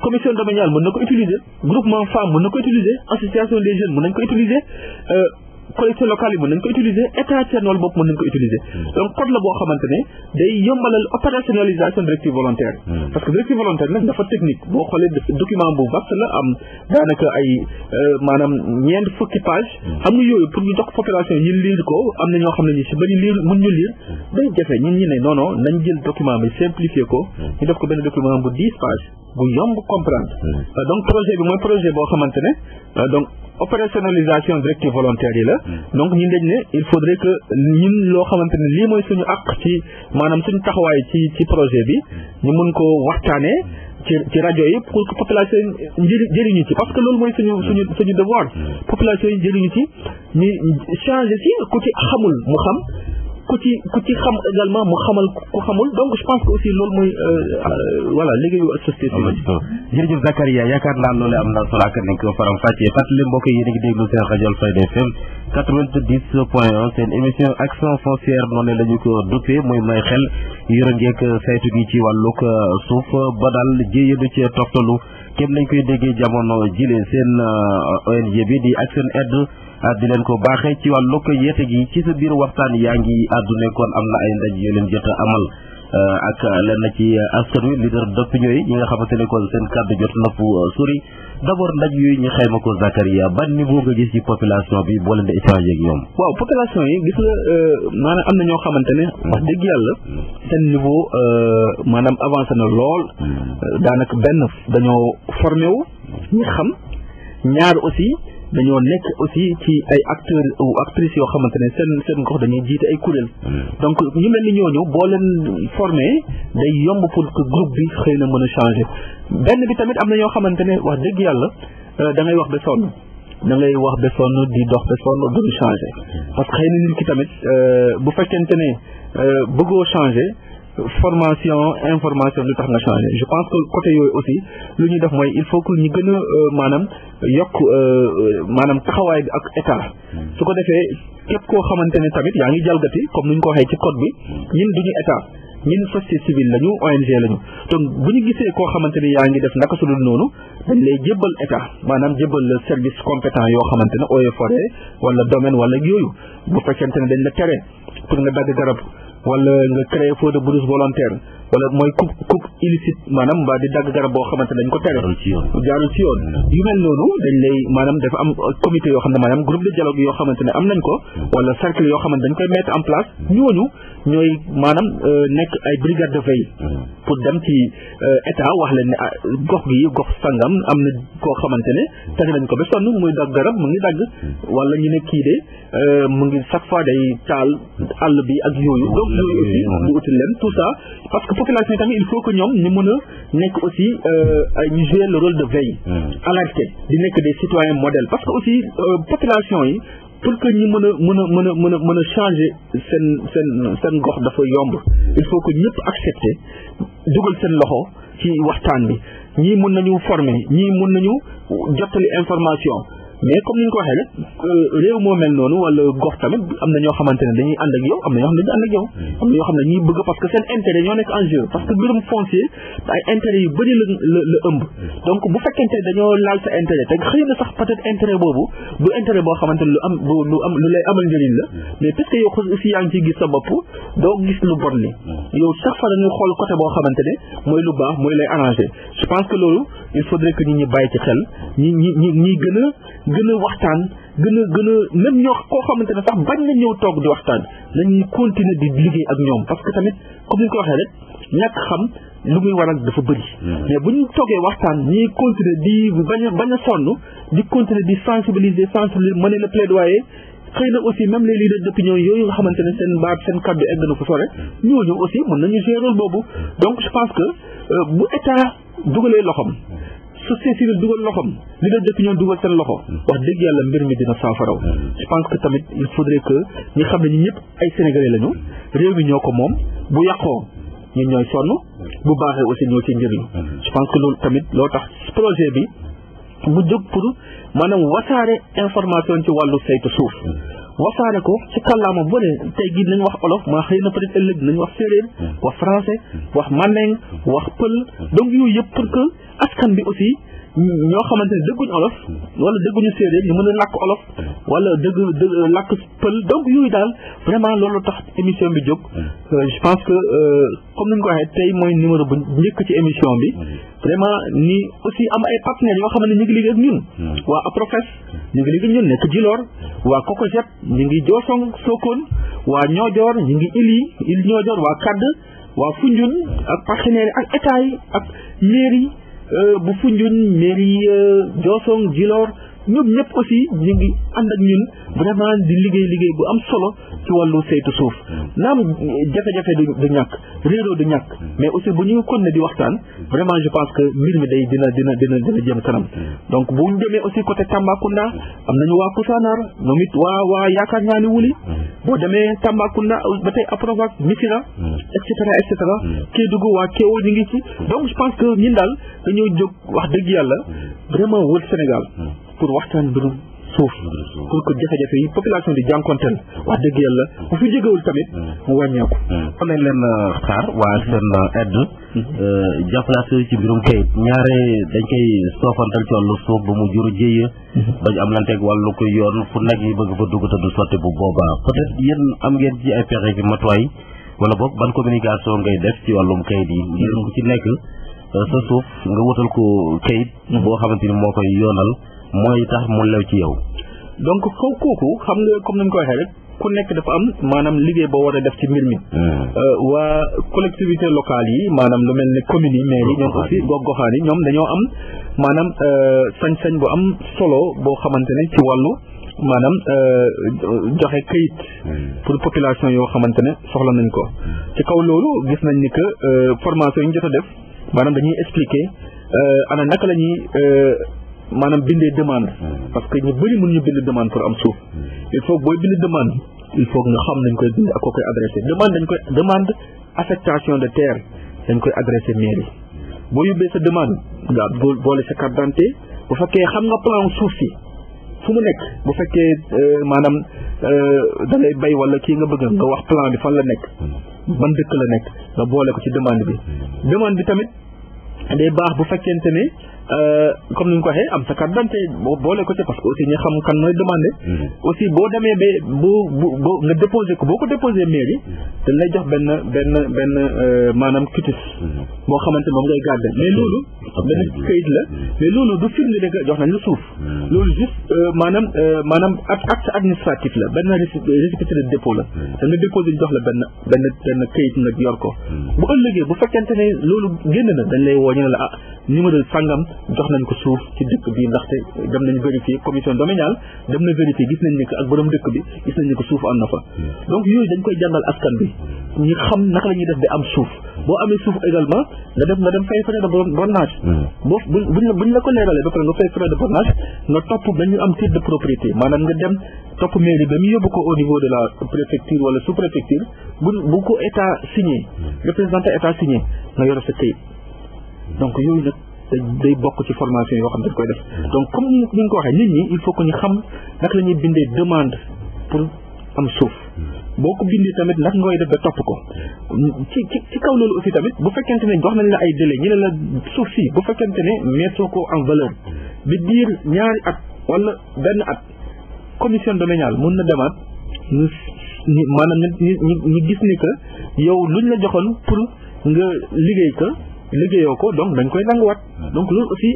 commission domaniale mën na ko utiliser groupement femme mën na ko utiliser association des jeunes mën nañ ko utiliser collectivités locales yi mën nañ ko utiliser état seen wàllu bopp mën nañ ko utiliser donc code la boo xamante ne day yombalal opérationnalisation directive volontaire parce que directive volontaire nag dafa technique boo xoolee document bu vaste la am daanaka ay maanaam ñeent fukki page xam nga yooyu pour ñu jox population ñu lire ko am na ñoo xam ne ñu si bëri lire mun ñu lire day jafe ñun ñi ne non nañ jël document bi simplifier ko ñu def ko benn document bu 10 pages bu yomb comprendre donc projet bi mooy projet boo xamante ne donc opérationnalisation directive volontaire yi la donc ñun dañ ne il faudrait que ñun loo xamante ne lii mooy suñu àq ci maanaam suñu taxawaay ci projet bi ñu mun ko waxtaanee ci rajo yi pour que population yi jëriñu ci parce que loolu mooy suñu devoir population yi jëriñu ci ñu changer ci ku ci xamul mu xam ku ci xam également mu xamal ku xamul donc je pense que aussi loolu mooy voilà liggéeyu société civile. jërëjëf Zakaria yaakaar naa loolu am na solo ak nañ ko faram fàccee fàttali mbokk yi yéen a ngi déglu seen rajo Alfayda FM 90.1 seen émission action foncière noonu la ñu ko duppee muy may xel yore ngeek saytu gi ci wàllug suuf ba daal jéeya du ci toftalu képp nañ koy déggee jamono jile seen ONG bi di Action Aid di leen ko baaxee ci wàllug yeete gi ci sa biir waxtaan yaa ngi àdduna kon am na ay ndaj yu leen jot a amal ak lenn ci askan wi leader d'opinion yi ñi nga xamante ne kon seen kàddu jot nopp sori d'abord ndaj yooyu ñu xayma ko Zakaria ban niveau nga gis ci population bi boo leen di échanger ak ñoom. waaw population yi gis nga maanaam am na ñoo xamante ne wax dëgg yàlla seen niveau maanaam avancé na lool daanaka benn dañoo formé wu ñi xam ñaar aussi dañoo nekk aussi ci ay acteurs ou actrices yoo xamante ne seen gox dañuy jiite ay kuréel donc ñu mel ni ñooñu boo leen formé day yomb pour que groupe bi xëy na mën a changer benn bi tamit am na ñoo xamante ne wax dëgg yàlla da ngay wax ba sonn di dox ba sonn duñu changer parce que xëy na nit ki tamit bu fekkente ne bëggoo changer formation information lu tax nga changer je pense que côté yooyu aussi lu ñuy def mooy il faut que ñu gën a maanaam yokk maanaam taxawaay bi ak état su ko defee képp koo xamante ne tamit yaa ngi jalgati comme ni ñu ko waxee ci code bi ñun duñu état ñun société civile lañu ONG lañu donc bu ñu gisee koo xamante ne yaa ngi def naka su dul noonu dañ lay jébbal état maanaam jébbal service compétent yoo xamante ne eaux et forêt wala domaine wala yooyu bu fekkente ne dañ la tere pour nga dagg garab wala nga créer feu de brousse volontaire wala mooy coupe illicite maanaam mbaa di dagg garab boo xamante dañ ko tere jaarul ci yoon yu mel noonu dañ lay maanaam dafa am comité yoo xam ne maanaam groupe de dialogue yoo xamante ne am nañ ko wala cercle yoo xamante dañ koy mettre en place ñooñu ñooy maanaam nekk ay brigade de veille pour dem ci état wax leen ne gox gi gox sangam am na koo xamante ne teg nañ ko ba sonn muy dagg garab mu ngi dagg wala ñu ne kii de mu ngi chaque fois day taal àll bi ak yooyu donc yooyu aussi du util leen tout ça parce que population yi tamit il faut que ñoom ñu mën a nekk aussi ñu jouer le rôle de veille alerter di nekk des citoyens modèles parce que aussi population yi pour que ñu mën a changer seen gox dafa yomb il faut que ñëpp accepter dugal seen loxo ci waxtaan bi ñii mën nañu former ñii mën nañu jottali information mais comme ni ñu ko waxee rek réew moo mel noonu wala gox tamit am na ñoo xamante ne dañuy ànd ak yow am na ñoo xam ne dañuy ànd ak yow am na ñoo xam ne ñuy bëgg parce que seen intérêt ñoo nekk en jeu parce que mbirum foncier ay intérêt yu bëri la ëmb donc bu fekkente dañoo laal sa intérêt te xëy na sax peut-être intérêt boobu du intérêt boo xamante ne lu lay amal njëriñ la mais parce que yow aussi yaa ngi ciy gis sa bopp doo gis lu bon li yow chaque fois dañuy xool côté boo xamante ne mooy lu baax mooy lay arranger je pense que loolu il faudrait que nit ñi bàyyi ci xel ñi gën a waxtaan gën a même ñoo koo xamante ne sax bañ na ñëw toog di waxtaan nañuy continuer di liggéey ak ñoom parce que tamit comme ni ñu ko waxee rek ñàkk xam lu muy waral dafa bëri mais bu ñu toogee waxtaan ñiy continuer di bañ a sonn di continuer di sensibiliser mener le plaidoyer xëy na aussi même les leaders d'opinion yooyu nga xamante ne seen baat seen kàddu egg na ko sore ñooñu aussi mën nañu jouer rôle boobu donc je pense que bu état dugalee loxom société civile dugal loxom leader d'opinion dugal seen loxo wax dëgg yàlla mbir mi dina saafaraw je pense que tamit il faudrait que ñi xam ne ñi ñëpp ay sénégalais lañu réew mi ñoo ko moom bu yàqoo ñun ñooy sonn bu baaxee aussi ñoo ci njëriñ je pense que loolu tamit loo tax projet bi mu jóg pour maanaam wasaare information ci wàllu saytu suuf wasaare ko ci kàllaama bu ne tey jii nañ wax olof maa xëy na peut-être ëllëg nañ wax séeréer wax français wax mandeng wax pël donc yooyu yëpp pour que askan bi aussi ñoo xamante ne dëgguñu olof wala dëgguñu séeréer ñu mën a làkk olof wala dëgg làkk pël donc yooyu daal vraiment loolu tax émission bi jóg je pense que comme ni ñu ko waxee tey mooy numéro bu njëkk ci émission bi vraiment ni aussi am ay partenaires yoo xam ne ñu ngi liggéey ak ñun waa Aprofes ñu ngi liggéey ak ñun nekk Djilor waa Kokojet ñu ngi Diossong Sokone waa Niodior ñu ngi Ili Niodior waa Kadd waa Foundiougne ak partenaires ak état yi ak mairie bu Foundiougne mairie Diossong Djilor ñoom ñëpp aussi ñu ngi ànd ak ñun vraiment di liggéey bu am solo ci wàllu saytu suuf naam jafe-jafe du ñàkk réeroo du ñàkk mais aussi bu ñu continuer di waxtaan vraiment je pense que mbir mi day dina jëm kanam donc bu ñu demee aussi côté Tambacounda am nañu waa Koussanar ñoom it waa yaakaar ñaani wuli boo demee Tambacounda ba tey Aprovac Missirah et cetera Kédougou waa Kéwol ñu ngi ci donc je pense que ñun daal dañoo jóg wax dëgg yàlla vraiment wër Sénégal pour waxtaan mbirum suuf pour que jafe-jafe yi population di jànkonteel wax dëgg yàlla bu fi jógewul tamit mu wàññeeku. xam nañ leen xaar waa seen aide jàppalaat ci mbirum kayit ñaare dañ koy soofantal ci wàllu suuf ba mu juru jéye bañ am lanteeg wàllu ko yoon fu nag yi bëgg fa dugg te du sotti bu boobaa peut-être yéen am ngeen ci ay pexe ki matuwaay wala boog ban communication ngay def ci wàllum kayit yi ngir ku ci nekk sa suuf nga wutal ko kayit boo xamante ni moo koy yoonal mooy tax mu lew ci yow. donc kooku xam nga comme nañ ko waxee rek ku nekk dafa am maanaam liggéey boo war a def ci mbir mi waa collectivité locale yi maanaam lu mel ne communes yi maires yi ñoom aussi gox-goxaan yi ñoom dañoo am maanaam sañ-sañ bu am solo boo xamante ne ci wàllu maanaam joxe kayit pour population yoo xamante ne soxla nañ ko ci kaw loolu gis nañ ni que formation yi ñu jot a def maanaam dañuy expliquer ana naka la ñuy maanaam bindee demande parce que ñu bëri mënuñu bind demande pour am suuf il faut booy bind demande il faut nga xam nañ koy bind ak koo koy adressé demande affectation de terre dañ koy adressé mairie boo yóbbee sa demande nga boole sa carte d'identité bu fekkee xam nga plan suuf si fu mu nekk bu fekkee maanaam da ngay bay wala kii nga bëgg nga wax plan bi fan la nekk ban dëkk la nekk nga boole ko ci demande bi tamit day baax bu fekkente ne comme ni nga ko waxee am sa carte d'identité boo boole ko ci parce que aussi ñu xam kan mooy demandé. aussi boo demee ba nga déposé ko boo ko déposé mairie dañ lay jox benn maanaam quitus boo xamante moom ngay garder mais loolu benn kayit la mais loolu du firnde ne jox nañ la suuf loolu juste maanaam acte administratif la benn récépissé de dépôt la da nga déposé ñu jox la benn kayit nga yor ko bu ëllëgee bu fekkente ne loolu génn na dañ lay woo ñu ne la numéro sangam jox nañ ko suuf ci dëkk bi ndaxte dem nañ vérifier commission domaniale dem na vérifier gis nañ ne que ak borom dëkk bi gis nañ ne que suuf am na fa donc yooyu dañ koy jàngal askan bi ñu xam naka la ñuy def ba am suuf boo amee suuf également nga dem fay frais de bornage buñ la ko leeralee ba pare nga fay frais de bornage nga topp dañu am titre de propriété maanaam nga dem topp mairie ba mu yóbbu ko au niveau de la préfecture wala sous préfecture bu ko état signé représentant état signé nga yore sa këyit donc yooyu nag day bokk ci formation yoo xam ne dañ koy def donc comme ni nga ko waxee nit ñi il faut que ñu xam naka la ñuy bindee demande pour am suuf boo ko bindee tamit naka ngay def ba topp ko ci kaw loolu aussi tamit bu fekkente ne jox nañ la ay délai ñu ne la suuf si bu fekkente ne mettre ko en valeur bi diir ñaari at wala benn at commission domaniale mun na demaat maanaam ñu gis ni que yow luñ la joxoon pour nga liggéeyoo ko donc dañ koy nanguwaat donc loolu aussi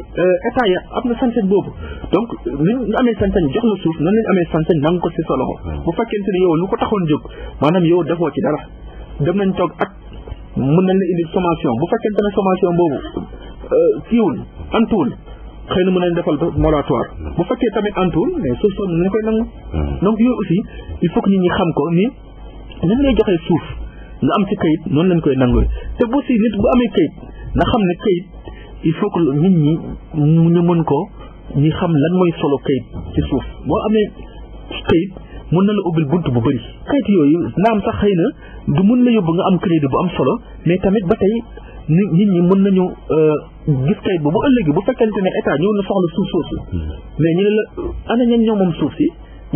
état ya am na sañ-sañ boobu donc ñu amee sañ-sañ jox la suuf noonu lañu amee sañ-sañ nangu ko ci sa loxo bu fekkente ne yow lu ko taxoon jóg maanaam yow defoo ci dara dem nañ toog at mën nañ la indi sommation bu fekkente ne sommation boobu kiiwul antuwul xëy na mën nañ defal moratoire bu fekkee tamit antuwul mais suuf soo mën nañ koy nangu donc yooyu aussi il faut que nit ñi xam ko ni nan lay joxee suuf nga am ci kayit noonu lañ koy nangu te bu si nit bu amee kayit nga xam ne kayit il faut que nit ñi ñu mën ko ñi xam lan mooy solo kayit ci suuf boo amee kayit mën na la ubbil bunt bu bëri kayit yooyu naam sax xëy na du mën la yóbbu nga am crédit bu am solo mais tamit ba tey nit ñi mën nañu gis kayit bu ëllëgi bu fekkente ne état ñëw na soxla suuf soosu mais ñu ne la ana ñan ñoo moom suuf si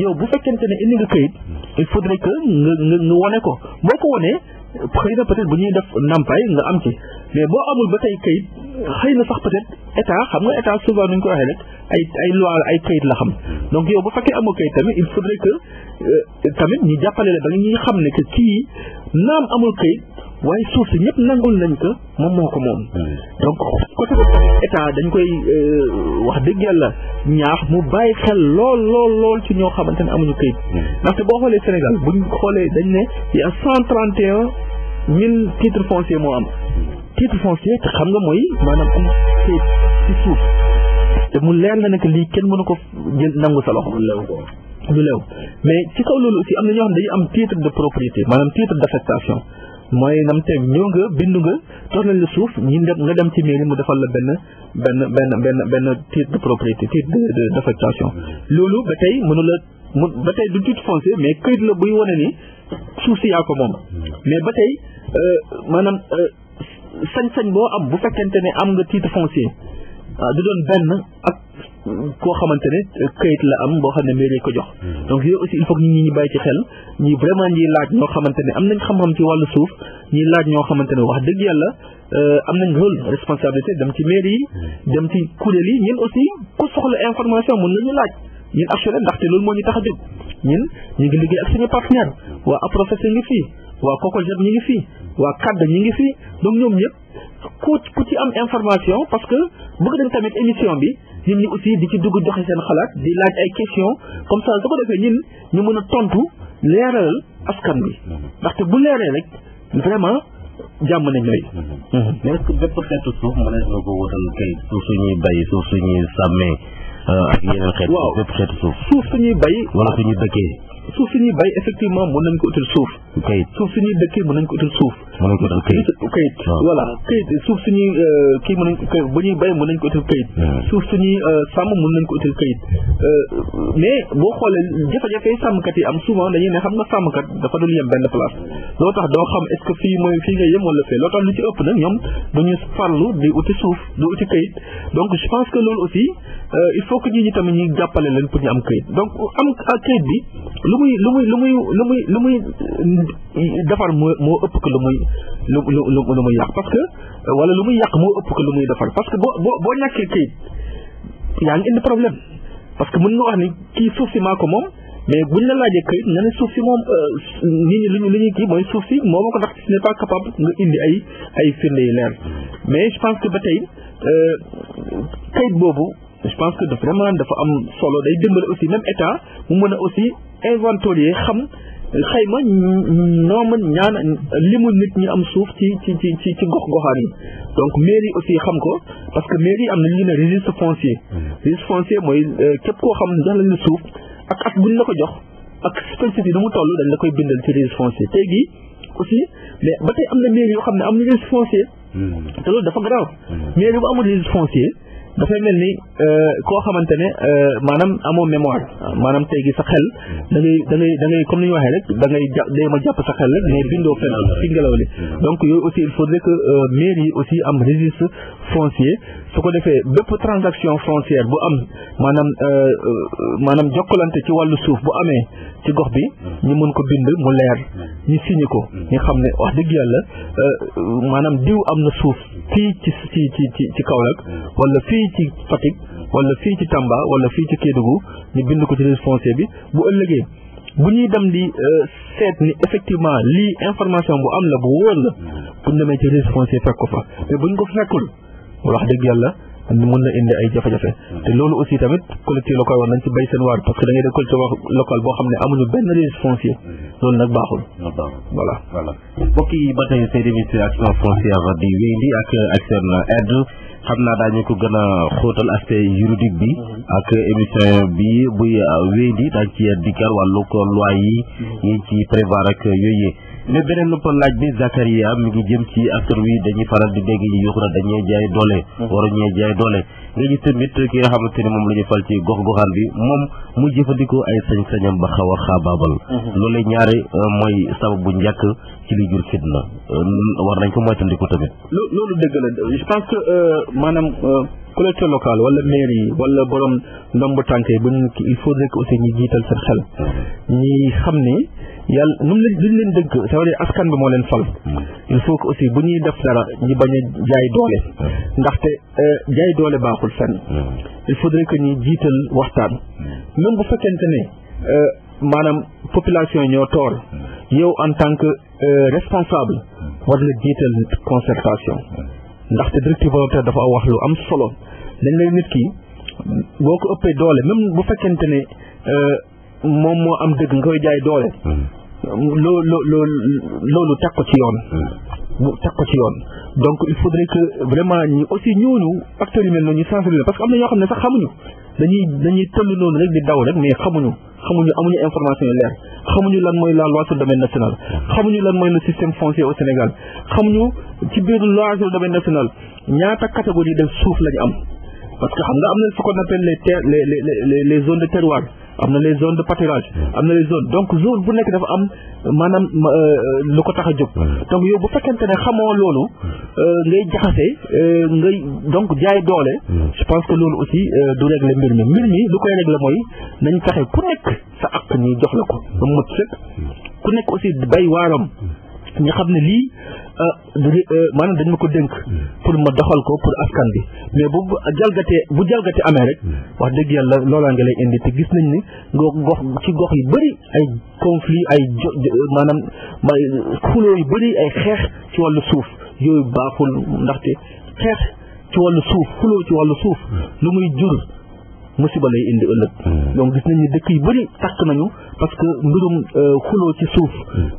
yow bu fekkente ne indi nga kayit il faudrait que nga wone ko boo ko wonee xëy na peut-être bu ñuy def nampaay nga am ci mais boo amul ba tey kayit xëy na sax peut-être état xam nga état souvent nu ñu ko waxee rek ay loi ay kayit la xam donc yow bu fekkee amoo kayit tamit il faudrait que tamit ñu jàppale la ba ñuy xam ne que kii naam amul kayit waaye suuf si ñëpp nangul nañ ko moom moo ko moom donc côté état dañ koy wax dëgg yàlla ñaax mu bàyyi xel lool ci ñoo xamante ne amuñu kayit ndaxte boo xoolee Sénégal buñ xoolee dañ ne y a 131 000 titres fonciers moo am titre foncier te xam nga mooy maanaam am kayit ci suuf te mu leer nga ne que lii kenn mënu ko jël nangu sa loxo du lew mais ci kaw loolu aussi am na ñoo xam ne dañuy am titre de propriété maanaam titre d'affectation mooy nam te ñëw nga bindu nga jox nañ la suuf nga dem ci mairie mu defal la benn titre de propriété titre d'affectation loolu ba tey ba tey du titre foncier mais këyit la buy wane ni suuf si yaa ko moom mais ba tey maanaam sañ-sañ boo am bu fekkente ne am nga titre foncier du doon benn ak koo xamante ne kayit la am boo xam ne mairie ko jox donc yooyu aussi il faut que ñi bàyyi ci xel ñi vraiment ñi laaj ñoo xamante ne am nañ xam-xam ci wàllu suuf ñi laaj ñoo xamante ne wax dëgg yàlla am nañ rôle responsabilité dem ci mairie yi dem ci kuréel yi ñun aussi ku soxla information mën nañu laaj ñun assuré ndaxte loolu moo ñu tax a jóg ñun ñu ngi liggéey ak suñu partenaire waa APROFES ngi fii waa COCOJEB ñi ngi fii waa CAD ñi ngi fii donc ñoom ñëpp ku ci am information parce que bëgg nañ tamit émission bi nit ñi aussi di ci dugg joxe seen xalaat di laaj ay question comme ça su ko defee ñun ñu mën a tontu leeral askan bi ndaxte bu leeree rek vraiment jàmm na ñooy mais est-ce que bépp xeetu suuf mënees na ko wutal kay suuf suñuy bay suuf suñuy sàmmee ak yeneen xeet waaw bépp xeetu suuf suñuy bay wala suñuy dëkkee suuf suñuy bay effectivement mën nañ ko utal suuf kayit suuf suñuy dëkkee mën nañ ko utal suuf mën nañ ko utal kayit voilà kayit suuf suñuy kii mën nañ ko bu ñuy bay mën nañ ko utal kayit suuf suñuy sàmm mën nañ ko utal kayit mais boo xoolee jafe-jafe yi sàmmkat yi am souvent dañuy ne xam nga sàmmkat dafa dul yem benn place loo tax doo xam est-ce que fii nga yem wala fee loo tax lu ci ëpp nag ñoom dañuy farlu di uti suuf di uti kayit donc je pense que loolu aussi il faut que ñi tamit ñuy jàppale leen pour ñu am kayit donc am kayit bi lu muy defar moo ëpp que lu muy yàq parce que wala lu muy yàq moo ëpp que lu muy defar parce que boo ñàkkee kayit yaa ngi indi problème parce que mën nga wax ni kii suuf si maa ko moom mais buñ la laajee kayit nga ne suuf si moom nit ñi li ñuy kii mooy suuf si moo ko ndax ce n'est pas capable nga indi ay firnde yu leer mais je pense que ba tey kayit boobu je pense que vraiment dafa am solo day dimbali aussi même état mu mën a aussi inventorier xam xayma nooma ñaan limu nit ñi am suuf ci gox-goxaan yi donc mairie aussi xam ko parce que mairie am na li ñu ne registre foncier mooy képp koo xam jox lañ la suuf ak buñ la ko jox ak spécificité nu mu toll dañ la koy bindal ci registre foncier tey gi aussi mais ba tey am na mairie yoo xam ne am na registre foncier te loolu dafa grave mairie bu amul registre foncier dafay mel ni koo xamante ne maanaam amoo mémoire maanaam tey gi sa xel da ngay comme ni ñu waxee rek da ngay day ma jàpp sa xel rek mais bindoo fenn ci ngelaw li donc yooyu aussi il faudrait que mairie yi aussi am registre foncier su ko defee bépp transaction foncière bu am maanaam jokkalante ci wàllu suuf bu amee ci gox bi ñu mën ko bind mu leer ñu signé ko ñu xam ne wax dëgg yàlla maanaam diw am na suuf fii ci Kaolack wala fii ci Fatick wala fii ci Tamba wala fii ci Kédougou ñu bind ko ci registre foncier bi bu ëllëgee bu ñuy dem di seet ni effectivement lii information bu am la bu wóor la bu ñu demee ci registre foncier fekk ko fa mais buñ ko fekkul wax dëgg yàlla mën na indi ay jafe-jafe te loolu aussi tamit collectivité locale war nañ ci bay seen waar parce que da ngay def collectivité locale boo xam ne amuñu benn registre foncier loolu nag baaxul. voilà. mbokk yi ba tey seen émission action foncière di wéyandi ak seen aide xam naa daañu ko gën a xóotal aspect juridique bi ak émission bi buy wéyandi daañ ci dikkal wàllu ko loi yi ci prévoir ak yooyu mais beneen laaj bi Zakaria mi ngi jëm ci askan wi dañuy faral di dégg ñu yokk na dañuy jaay doole wara ñuy jaay doole nga gis tamit ki nga xamante ni moom la ñu fal ci gox-goxaan bi moom mu jëfandikoo ay sañ-sañam ba xaw a xaabaabal loolu ñaare mooy sabab bu njëkk ci li jur fitna war nañ ko moytandiku tamit loolu dëgg la je pense que maanaam collectivité locale wala mairie wala borom ndomb tànk yi il faudrait que aussi ñi jiital seen xel ñi xam ne yàlla nun luñ leen dëgg ça veut dire askan bi moo leen fal il faut que aussi bu ñuy def dara ñi bañ a jaay doole ndaxte jaay doole baaxul fenn il faudrait que ñi jiital waxtaan même bu fekkente ne maanaam population ñoo toor yow en tant que responsable war nga jiital concertation ndaxte directive volontaire dafa wax lu am solo dañ lay nit ki boo ko ëppee doole même bu fekkente ne moom moo am dëgg nga koy jaay doole loolu teg ko ci yoon donc il faudrait que vraiment ñi aussi ñooñu acteurs yu mel noonu ñu sensibiliser parce que am na ñoo xam ne sax xamuñu dañuy tëll noonu rek di daw rek mais amuñu information yu leer xamuñu lan mooy la loi sur le domaine national xamuñu lan mooy le système foncier au Sénégal xamuñu ci biir loi sur le domaine national ñaata catégorie de suuf lañu am parce que xam nga am na ce qu'on appelle les zones de terroir am na les zones de pâturage am na les zones donc zone bu nekk dafa am maanaam lu ko tax a jóg donc yow bu fekkente ne xamoo loolu ngay jaxase ngay donc jaay doole je pense que loolu aussi du régler mbir mi lu koy régler mooy nañ fexe ku nekk sa ak ñi jox la ko ba mot sëkk ku nekk aussi bay waaram ñu xam ne lii maanaam dañ ma ko dénk pour ma doxal ko pour askan bi mais bu jalgatee amee rek wax dëgg yàlla loolaa nga lay indi te gis nañ ni gox yi bëri ay conflit ay maanaam xuloo yu bëri ay xeex ci wàllu suuf yooyu baaxul ndaxte xeex ci wàllu suuf xuloo ci wàllu suuf lu muy jur musiba lay indi ëllëg donc gis nañ ni dëkk yu bëri tàkk nañu parce que mbirum xuloo ci suuf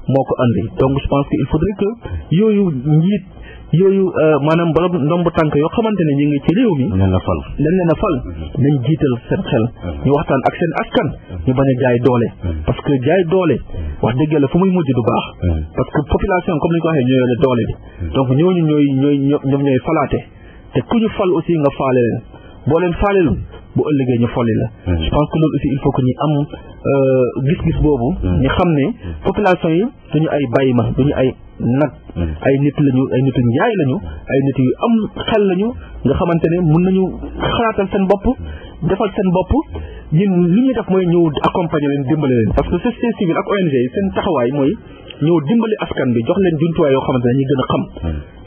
moo ko andi donc je pense que il faudrait que yooyu njiit yooyu maanaam borom ndomb tànk yoo xamante ne ñu ngi ci réew mi dañ leen a fal nañ jiital seen xel ñu waxtaan ak seen askan ñu bañ a jaay doole parce que jaay doole wax dëgg yàlla fu muy mujj du baax parce que population comme ni ko waxee ñoo yore doole bi donc ñooñu ñooy falaate te ku ñu fal aussi nga faale leen boo leen faalelu bu ëllëgee ñu folli la je pense que loolu aussi il faut que ñu am gis-gis boobu ñu xam ne population yi duñu ay bàyyi ma duñu ay nag ay nit lañu ay nitu njaay lañu ay nit yu am xel lañu nga xamante ne mën nañu xalaatal seen bopp defal seen bopp ñun li ñuy def mooy ñëw accompagner leen dimbale leen parce que société civile ak ONG seen taxawaay mooy ñëw dimbali askan bi jox leen jumtuwaay yoo xamante ne dañuy gën a xam.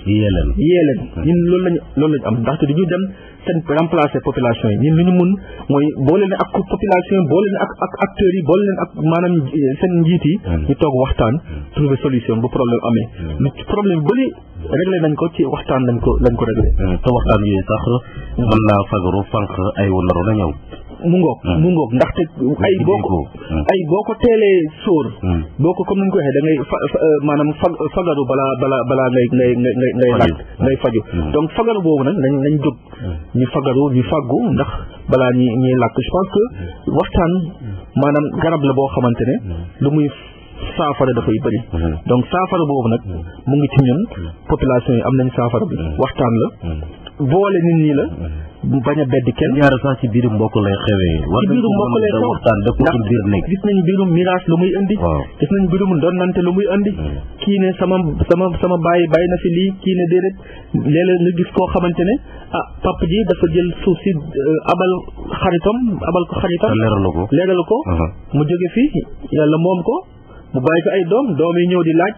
yee leen ñun loolu lañ am ndaxte dañuy dem seen remplacer population yi ñun li ñu mun mooy boole leen ak population yi boole leen ak acteurs yi boole leen ak maanaam seen njiit yi. ñu toog waxtaan trouver solution bu problème amee. lu problème bëri réglé nañ ko ci waxtaan lañ ko réglé. te waxtaan yooyu sax mën naa fagaru fànq ay wala na ñëw. mu ngoog ndaxte ay boo ko teelee sóor boo ko comme ni ñu ko waxee da ngay maanaam fagaru balaa ngay faju donc fagaru boobu nag nañ jóg ñu fagaru ñu fàggu ndax balaa ñuy làkk je pense que waxtaan maanaam garab la boo xamante ne lu muy saafara dafay bëri donc saafara boobu nag mu ngi ci ñun population yi am nañ saafara bi waxtaan la boole nit ñi la bañ a beddi kenn ñaara sax ci biiru mbokk lay xewee ci biiru mbokk lay xew waxtaan def ko ci biir nekk gis nañ biirum miraas lu muy indi gis nañ biirum donnante lu muy indi kii ne sama bàyyi na fi lii kii ne déedéet léeg-léeg nga gis koo xamante ne papa ji dafa jël suuf si abal ko xaritam leeralu ko mu jóge fi yàlla moom ko mu bàyyi ko ay doom yi ñëw di laaj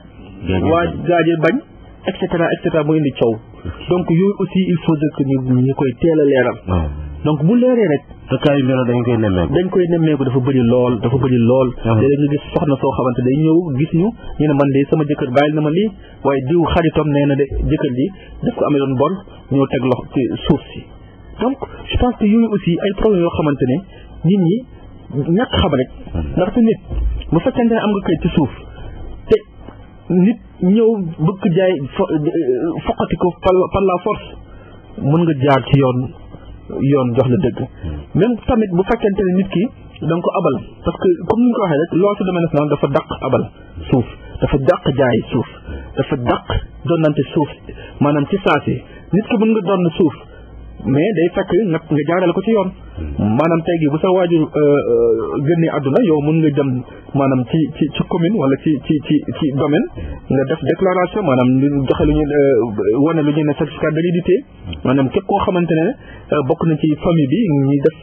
waa gaaje bañ et cetera mu indi coow donc yooyu aussi il faut que ñu koy teel a leeral donc bu leeree rek te cas yu mel dañ koy nemmeeku dafa bëri lool léeg-léeg nga gis soxna soo xamante day ñëw gis ñu ne man de sama jëkkër bàyyil na ma lii waaye diw xaritam nee na de jëkkër ji daf ko amee doon bon ñëw teg loxo ci suuf si donc je pense que yooyu aussi ay problème yoo xamante ne nit ñi ñàkk xam rek ndaxte nit bu fekkente ne am nga kayit ci suuf te nit ñëw bëgg jaay foqati ko par la force mën nga jaar ci yoon jox la dëgg même tamit bu fekkente ne nit ki da nga ko abal parce que comme ni nga ko waxee rek loi su domaine national dafa dàq abal suuf dafa dàq jaay suuf dafa dàq donnante suuf maanaam ci saasi nit ki mën nga donn suuf mais day fekk nga jaarale ko ci yoon maanaam tey gi bu sa waajur génnee àdduna yow mën nga dem maanaam ci commune wala ci domaine nga def déclaration maanaam ñu joxe lu ñu wane lu ñu ne certificat d'hérédité maanaam képp koo xamante ne bokk na ci famille bi ñuy def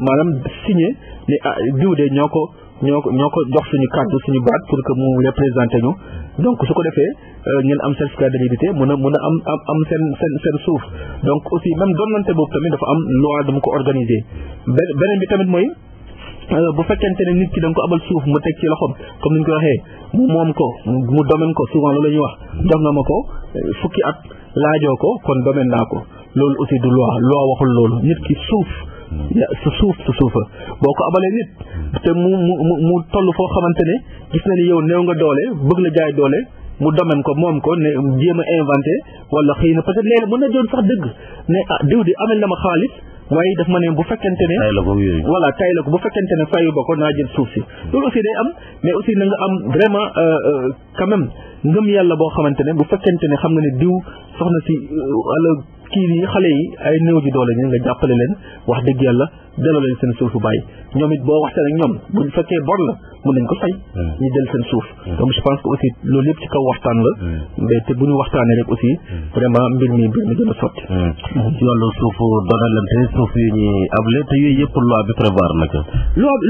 maanaam signé ne diw de ñoo ko jox suñu kàddu suñu baat pour que mu représenté ñu donc su ko defee ngeen am certificat d'hérédité mën a am seen suuf donc aussi même donnante boobu tamit dafa am loi dama ko organiser beneen bi tamit mooy bu fekkente ne nit ki da nga ko abal suuf mu teg ci loxoom comme ni ñu ko waxee mu moom ko mu domaine ko souvent loolu la ñuy wax jox nga ma ko fukki at laajoo ko kon domaine naa ko loolu aussi du loi waxul loolu nit ki suuf sa suufa boo ko abalee nit te mu toll foo xamante ne gis na ni yow néew nga doole bëgg la jaay doole mu domaine ko moom ko ne jéem a inventé wala xëy na peut-être léeg mën na doon sax dëgg ne diw di amel na ma xaalis waaye daf ma ne bu fekkente ne voilà tay la ko bu fekkente ne fayu ba ko naa jël suuf si loolu aussi day am mais aussi na nga am vraiment quand même ngëm yàlla boo xamante ne bu fekkente ne xam nga ne diw soxna si wala kii yi xale yi ay néew ji doole ñu nga jàppale leen wax dëgg yàlla delloo leen seen suufu bàyyi ñoom it boo waxtaan ak ñoom bu fekkee bor la mën nañ ko fay ñu jël seen suuf donc je pense que aussi loolu yëpp ci kaw waxtaan la mais te bu ñu waxtaanee rek aussi vraiment mbir mi gën a sotti ci wàllu suufu donalante suuf yi ñuy able te yooyu yëpp loi bi prévoir na ko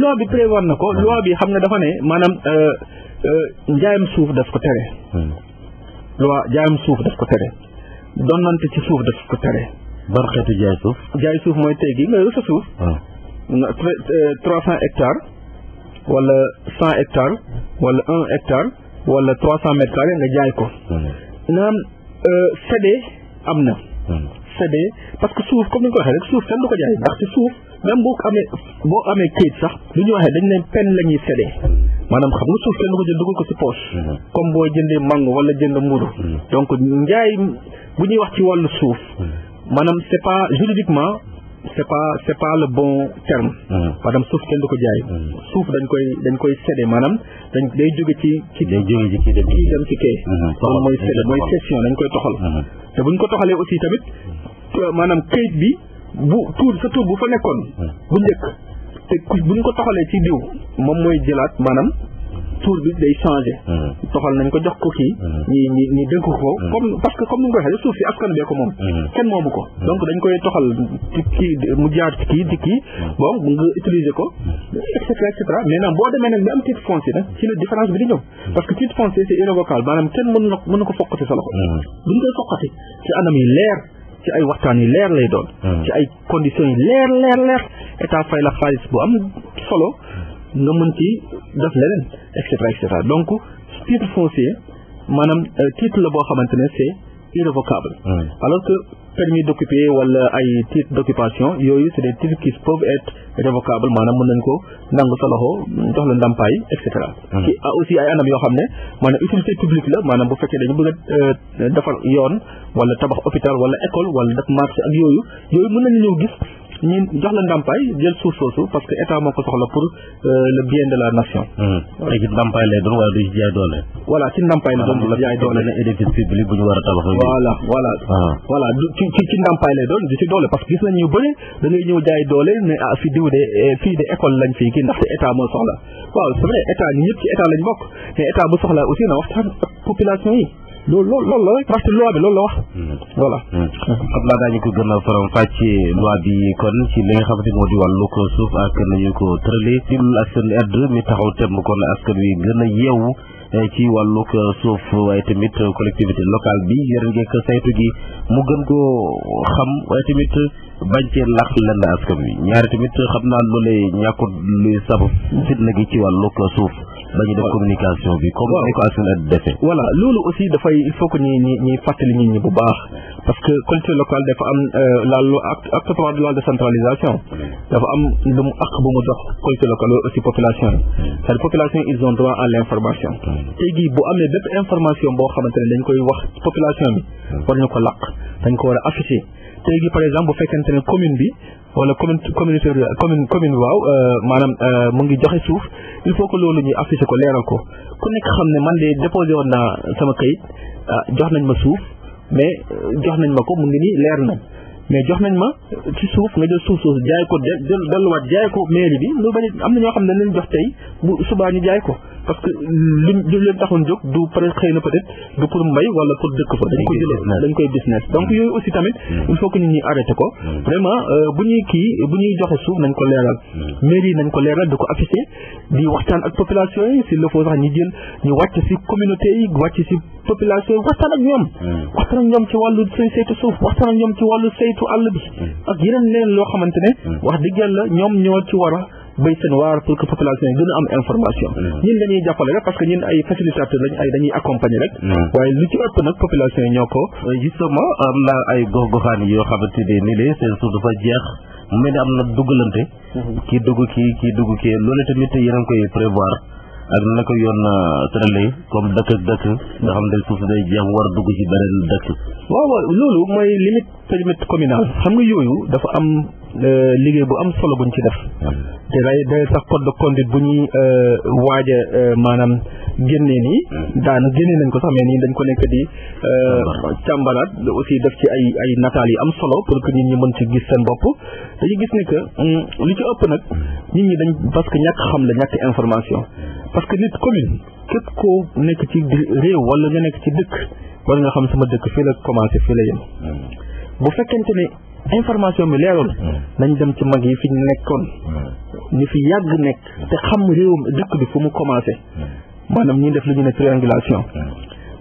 loi bi prévoir na ko loi bi xam nga dafa ne maanaam njaayam suuf daf ko tere loi njaayam suuf daf ko tere donnante ci suuf daf ko tere ban xeetu jaay suuf mooy tey gi nga yor sa suuf 300 hectares wala 100 hectares wala 1 hectare wala 300 mètres carrés nga jaay ko naam séddee am na séddee parce que suuf comme ni nga ko waxee rek suuf kenn du ko jaay ndaxte suuf même boo amee këyit sax lu ñu waxee dañ ne pen la ñuy séddee maanaam xam nga suuf kenn du ko jël dugal ko ci poche comme boo jëndee mango wala jënd mburu donc njaay bu ñuy wax ci wàllu suuf maanaam c'est pas juridiquement c'est pas le bon terme maanaam suuf kenn du ko jaay suuf dañ koy séddee maanaam day jóge ci dem ci kay loolu mooy séddee mooy cession dañ koy toxal te buñ ko toxalee aussi tamit maanaam këyit bi sa tur bu fa nekkoon bu njëkk te buñ ko toxalee ci diw moom mooy jëlaat maanaam tour bi day changé toxal nañ ko jox ko kii ñi dënk ko comme parce que comme ni nga ko waxee suuf si askan bee ko moom kenn moomu ko donc dañ koy toxal ci kii mu jaar ci kii di kii bon nga utiliser ko et cetera maintenant boo demee nag bi am titre foncier nag ci la différence bi di ñëw parce que titre foncier c'est irrévocable maanaam kenn mën na ko foqati sa loxo duñ koy foqati ci anam yi leer ci ay waxtaan yi leer lay doon ci ay conditions yi leer état fay la xaalis bu am solo nga mën ci def leneen et cetera donc titre foncier maanaam titre la boo xamante ne c'est irrévocable alors que permis d'occuper wala ay titre d'occupation yooyu c'est des titres qui peuvent être révocables maanaam mën nañ ko nangu sa loxo jox la ndàmpaay et cetera ci aussi ay anam yoo xam ne maanaam utilité publique la maanaam bu fekkee dañu bëgg a defar yoon wala tabax hôpital wala école wala def marché ak yooyu mën nañu ñëw gis ñi jox la ndàmpaay jël suuf soosu parce que état moo ko soxla pour le bien de la nation. léegi ndàmpaay lay doon wala du ci jaay doole. voilà ci ndàmpaay la doon du ci jaay doole. édifice public bu ñu war a tabax. voilà ci ndàmpaay lay doon du ci doole parce que gis nañ ñu bëri da ngay ñëw jaay doole ne fi diw de fii de école lañ fii kii ndaxte état moo soxla waaw c'est vrai état ñi ñëpp ci état lañ bokk mais état bu soxla aussi na waxtaan ak population yi. loolu la rek parce que loi bi loolu la wax. voilà. xam naa daañu ko gën a faram fàccee loi bi kon ci li nga xamante moo di wàllu ko suuf ak nañu ko tëralee ci lu askan wi mi taxaw temm kon askan wi gën a yeewu ci wàllu suuf waaye tamit collectivité locale bi yore ngeek saytu gi mu gën koo xam waaye tamit bañ cee lax lenn askan wi ñaari tamit xam naa loolee ñàkkut luy sabab fitna gi ci wàllu suuf. dañuy def communication bi comme ni ko askan wi defee. voilà loolu aussi dafay il faut que ñi fàttali nit ñi bu baax parce que collectivité locale dafa am la loi acte 3 de la décentralisation dafa am lu mu àq bu mu jox collectivité locale aussi population yi c'est-à-dire population ils ont droit à l'information tey jii bu amee bépp information boo xamante ne dañ koy wax population bi war ñu ko laq dañ ko war a afficher tey jii par exemple bu fekkente ne commune bi wala commune waaw maanaam mu ngi joxe suuf il faut que loolu ñuy afficher ko leeral ko ku nekk xam ne man de déposé woon naa sama kayit jox nañ ma suuf mais jox nañ ma ko mu ngi nii leer na mais jox nañ ma ci suuf nga jël suuf jaay ko delluwaat jaay ko mairie bi lu bañ am na ñoo xam ne dañ leen jox tey bu subaa ñu jaay ko parce que luñ leen taxoon jóg du xëy na peut-être du pour mbay wala pour dëkk fa dañ koy business donc yooyu aussi tamit il faut que nit ñi arrêté ko vraiment bu ñuy joxe suuf nañ ko leeral mairie nañ ko leeral di ko affiché di waxtaan ak population yi s'il le faut sax ñu wàcc ci communauté yi wàcc ci population yi waxtaan ak ñoom ci wàllu saytu suuf waxtaan ak ñoom ci wàllu saytu àll bi ak yeneen leen loo xamante ne wax dëgg yàlla ñoom ñoo ci war a béy seen waar pour que population yi gën a am information ñun dañuy jàppale rek parce que ñun ay facilitateurs lañ dañuy accompagner rek waaye lu ci ëpp nag population yi ñoo ko justement am na ay gox-goxaan yoo xamante ne ni lee seen suuf dafa jeex mu mel ni am na duggalante kii dugg kii loolu tamit yéen a ngi koy prévoir ak na ko yoon tëralee comme dëkk ak dëkk nga xam ne suuf day jeex war a dugg ci beneen dëkk. waaw loolu mooy limite périmètre communal xam nga yooyu dafa am liggéey bu am solo buñ ci def te day sax code de conduite bu ñuy waaj a maanaam génnee nii génnee nañ ko sax mais nii dañ ko nekk di càmbaraat aussi def ci ay nataal yi am solo pour que nit ñi mën ci gis seen bopp dañuy gis ne que li ci ëpp nag nit ñi dañ parce que ñàkk xam la ñàkk information parce que nit commune képp koo nekk ci réew wala nga nekk ci dëkk war nga xam sama dëkk fii la commencé fii la yem bu fekkente ne information bi leerul nañ dem ci mag yi fi ñu nekkoon ñu fi yàgg nekk te xam réewum dëkk bi fu mu commencé maanaam ñi def lu ñu ne triangulation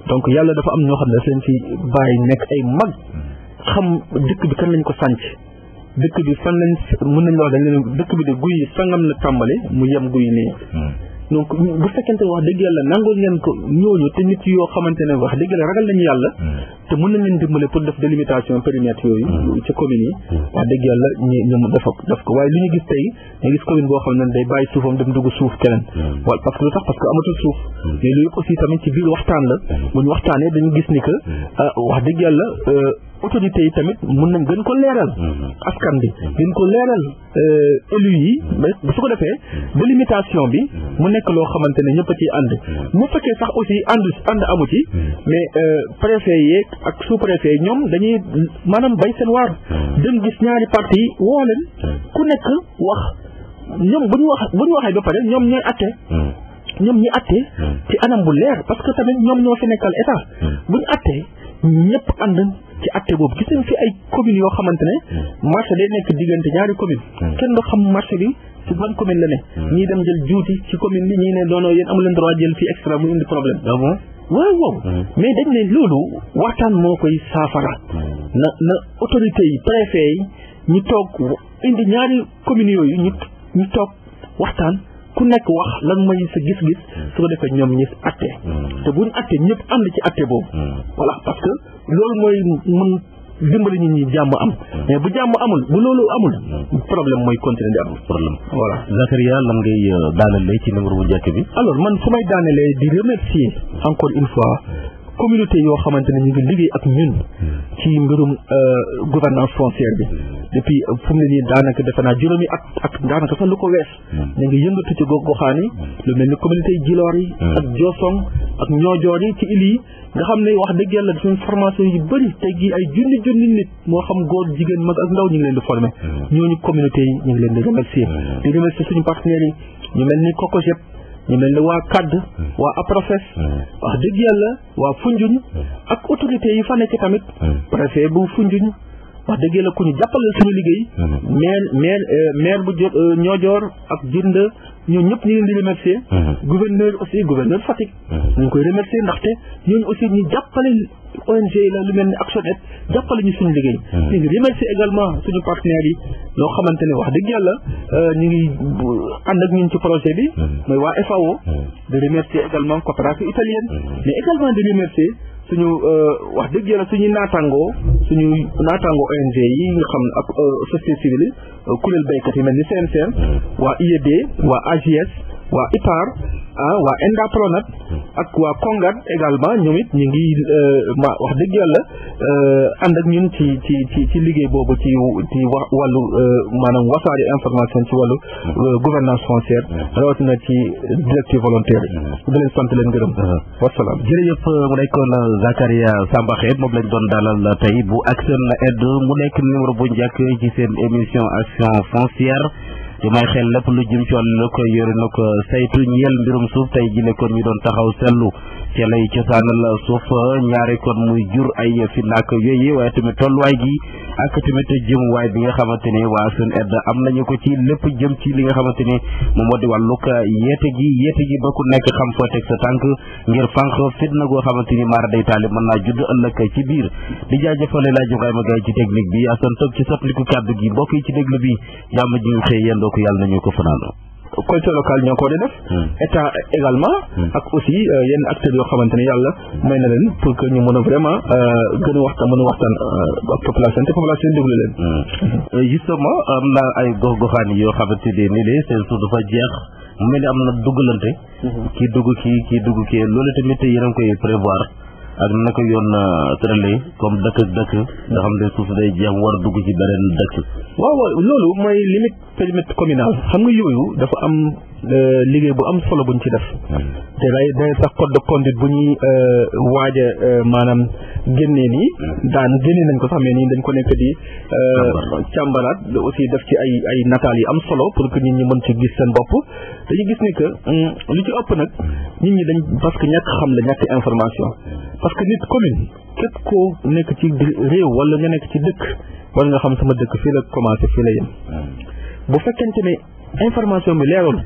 donc yàlla dafa am ñoo xam ne seen fi bàyyi nekk ay mag xam dëkk bi kan lañ ko sànc dëkk bi fan lañ mën nañ wax dañ leen dëkk bi de guy sangam la tàmbale mu yem guy nii donc bu fekkente wax dëgg yàlla nangoo ngeen ko ñooñu te nit yoo xamante ne wax dëgg yàlla ragal nañu yàlla te mën nañ leen dimbale pour def délimitation périmètre yooyu ci communes yi wax dëgg yàlla ñoom def ko waaye li ñu gis tey nga gis commune boo xam ne day bàyyi suufam dem dugg suuf keneen wala parce que lu tax parce que amatul suuf mais loolu aussi tamit ci biir waxtaan la bu ñu waxtaanee dañu gis ni que wax dëgg yàlla autorités yi tamit mën nañ gën ko leeral askan bi gën ko leeral élus yi bu su ko defee délimitation bi mu nekk loo xamante ne ñëpp a ciy ànd mu fekkee sax aussi ànd amu ci mais préfet yeeg ak sous préfet yi ñoom dañuy maanaam bay seen waar dem gis ñaari parti yi woo leen ku nekk wax ñoom bu ñu waxee ba pare ñoom ñooy atte ñoom ñi àtte ci anam bu leer parce que tamit ñoom ñoo fi nekkal état buñ àttee ñëpp ànd ci àtte boobu gis nañ fi ay communes yoo xamante ne marché day nekk diggante ñaari commune kenn du xam marché bi ci ban commune la ne ñii dem jël juuti ci commune bi ñii ne doonoo yéen amu leen droit jël fii extra mu indi problème waaw mais dañ ne loolu waxtaan moo koy saafara na autorité yi préfet yi ñu toog indi ñaari communes yooyu ñu toog waxtaan ku nekk wax lan mooy sa gis-gis su ko defee ñoom ñi atte te buñ atte ñëpp ànd ci atte boobu voilà parce que loolu mooy mën dimbali nit ñi jàmm am mais bu jàmm amul bu loolu amul problème mooy continuer di am problème voilà Zakaria lan ngay daanalee ci numéro bu njëkk bi alors man fu may daanelee di remercier encore une fois communauté yoo xamante ne ñu ngi liggéey ak ñun ci mbirum gouvernance foncière bi depuis fu mu ne nii daanaka defe naa juróomi ak daanaka sax lu ko wees ñu ngi yëngatu ci gox-goxaan yi lu mel ni communauté yi Djilor yi ak Diosone ak Niodior yi ci île yi nga xam ne wax dëgg yàlla suñu formation yu bëri tey jii ay junni nit moo xam góor jigéen mag ak ndaw ñu ngi leen di former ñooñu communauté yi ñu ngi leen di remercier suñu partenaires yi ñu mel ni COCOGEP ñu mel ne waa CAD waa APROFES wax dëgg yàlla waa Foundiougne ak autorités yi fa nekk tamit préfet bu Foundiougne wax dëgg yàlla ku ñu jàppale suñu liggéey maire bu Niodior ak Djirnda ñoo ñëpp ñu leen di remercier gouverneur Fatick ñu ngi koy remercier ndaxte ñooñu aussi ñu jàppale ONG la lu mel ni Action Aid jàppale ñu suñu liggéey ñu ngi remercier également suñu partenaires yi loo xamante ne wax dëgg yàlla ñu ngi ànd ak ñun ci projet bi mooy waa FAO de remercier également coopérative italienne mais également de remercier suñu wax dëgg yàlla suñu naataangoo ONG yi nga xam ak société civile kuréel béykat yi mel ni CNCR waa IED waa AGS waa IPAR waa ENDA Pronat ak waa Kongat également ñoom it ñu ngi wax dëgg yàlla ànd ak ñun ci liggéey boobu ci wàllu maanaam wasaare information ci wàllu gouvernance foncière rawatina ci directive volontaire yi di leen sant leen gërëm wasalaam jërëjëf mu nekkoon Zakaria Sambaxe moom lañ doon dalal tey bu Action Aid mu nekk numéro bu njëkk ci seen émission Action foncière di may xel lépp lu jëm ci wàllu la ko yore na ko saytu ñeel mbirum suuf tey ji nekkoon ñu doon taxaw seetlu ci lay cosaanal suuf ñaari kon muy jur ay fi nak yooyu waaye tamit tolluwaay gi ak tamit jëmuwaay bi nga xamante ni waa Action Aid am nañu ko ci lépp jëm ci li nga xamante ni moom moo di wàllug yeete gi ba ku nekk xam foo teg sa tànk ngir fànq fitna goo xamante ni maara day taali mën naa judd ëllëg ci biir di jaajëfale laaj Ibrahima Gaye ci technique bi Assane toog ci sottaliku kàddu gi mbokk yi ci déglu bi jàmm ji ñu xëy yendoo ko yàlla nañu ko fanaanoo collectivité locale ñoo ko di def état également ak aussi yenn acteurs yoo xamante ne yàlla may na leen pour que ñu mën a vraiment gën a waxtaan ak population te population déglu leen justement am na ay gox-goxaan yoo xamante ne ni de seen suuf dafa jeex mu mel ni am na duggalante kii dugg kii loolu tamit yéen a ngi koy prévoir ak naka yoon tëralee comme dëkk ak dëkk nga xam ne suuf day jeex war a dugg ci beneen dëkk waaw loolu mooy limite périmètre communal xam nga yooyu dafa am liggéey bu am solo buñ ci def te day sax code de conduite bu ñuy waaj a maanaam génnee nii génnee nañ ko sax mais nii dañ ko nekk di càmbaraat aussi def ci ay nataal yi am solo pour que nit ñi mën ci gis seen bopp dañu gis ni que lu ci ëpp nag nit ñi dañ parce que ñàkk xam la ñàkk information parce que nit commune képp koo nekk ci réew wala nga nekk ci dëkk war nga xam sama dëkk fii la commencé fii la yem bu fekkente ne information bi leerul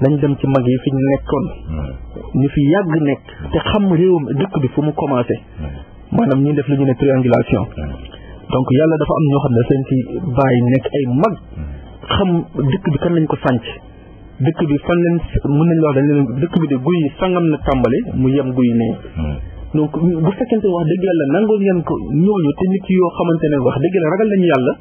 nañ dem ci mag yi fi ñu nekkoon ñu fi yàgg nekk te xam réewum dëkk bi fu mu commencé maanaam ñi def lu ñu ne triangulation donc yàlla dafa am ñoo xam ne seen ci bàyyi nekk ay mag xam dëkk bi kan lañ ko sànc dëkk bi fan leen mën nañ la wax dañ leen dëkk bi de guy sangam na tàmbale mu yem guy nee donc bu fekkente wax dëgg yàlla nangoo ngeen ko ñooñu te nit yoo xamante ne wax dëgg yàlla ragal nañu yàlla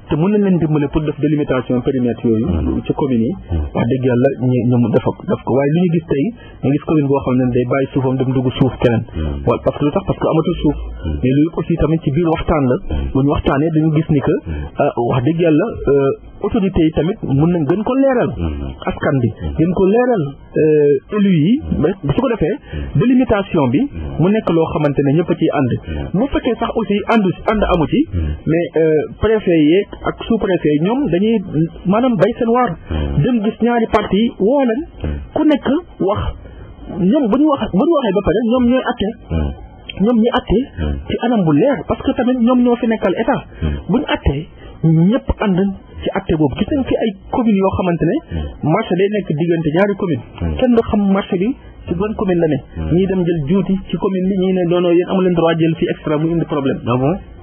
te mën nañ leen dimbale pour def délimitation périmètre yooyu ci communes yi wax dëgg yàlla ñoom def ko waaye li ñu gis tey nga gis commune boo xam ne day bàyyi suufam dem dugg suuf keneen wala parce que lu tax parce que amatul suuf mais loolu aussi tamit ci biir waxtaan la bu ñu waxtaanee dañu gis ni que wax dëgg yàlla autorités yi tamit mën nañ gën ko leeral askan bi gën ko leeral élus yi bu su ko defee délimitation bi mu nekk loo xamante ne ñëpp a ciy ànd bu fekkee sax aussi ànd amu ci mais préfet yi ak sous préfet yi ñoom dañuy maanaam bay seen waar dem gis ñaari parti woo leen ku nekk wax ñoom bu ñu waxee ba pare ñoom ñooy atte ñoom ñi atte ci anam bu leer parce que tamit ñoom ñoo fi nekkal état bu ñu attee ñëpp ànd ci atte boobu gis nañ fi ay communes yoo xamante ne marché day nekk diggante ñaari commune kenn du xam marché bi ci ban commune la ne ñii dem jël juuti ci commune bi ñii ne doonoo yéen amu leen droit jël fii extra mu indi problème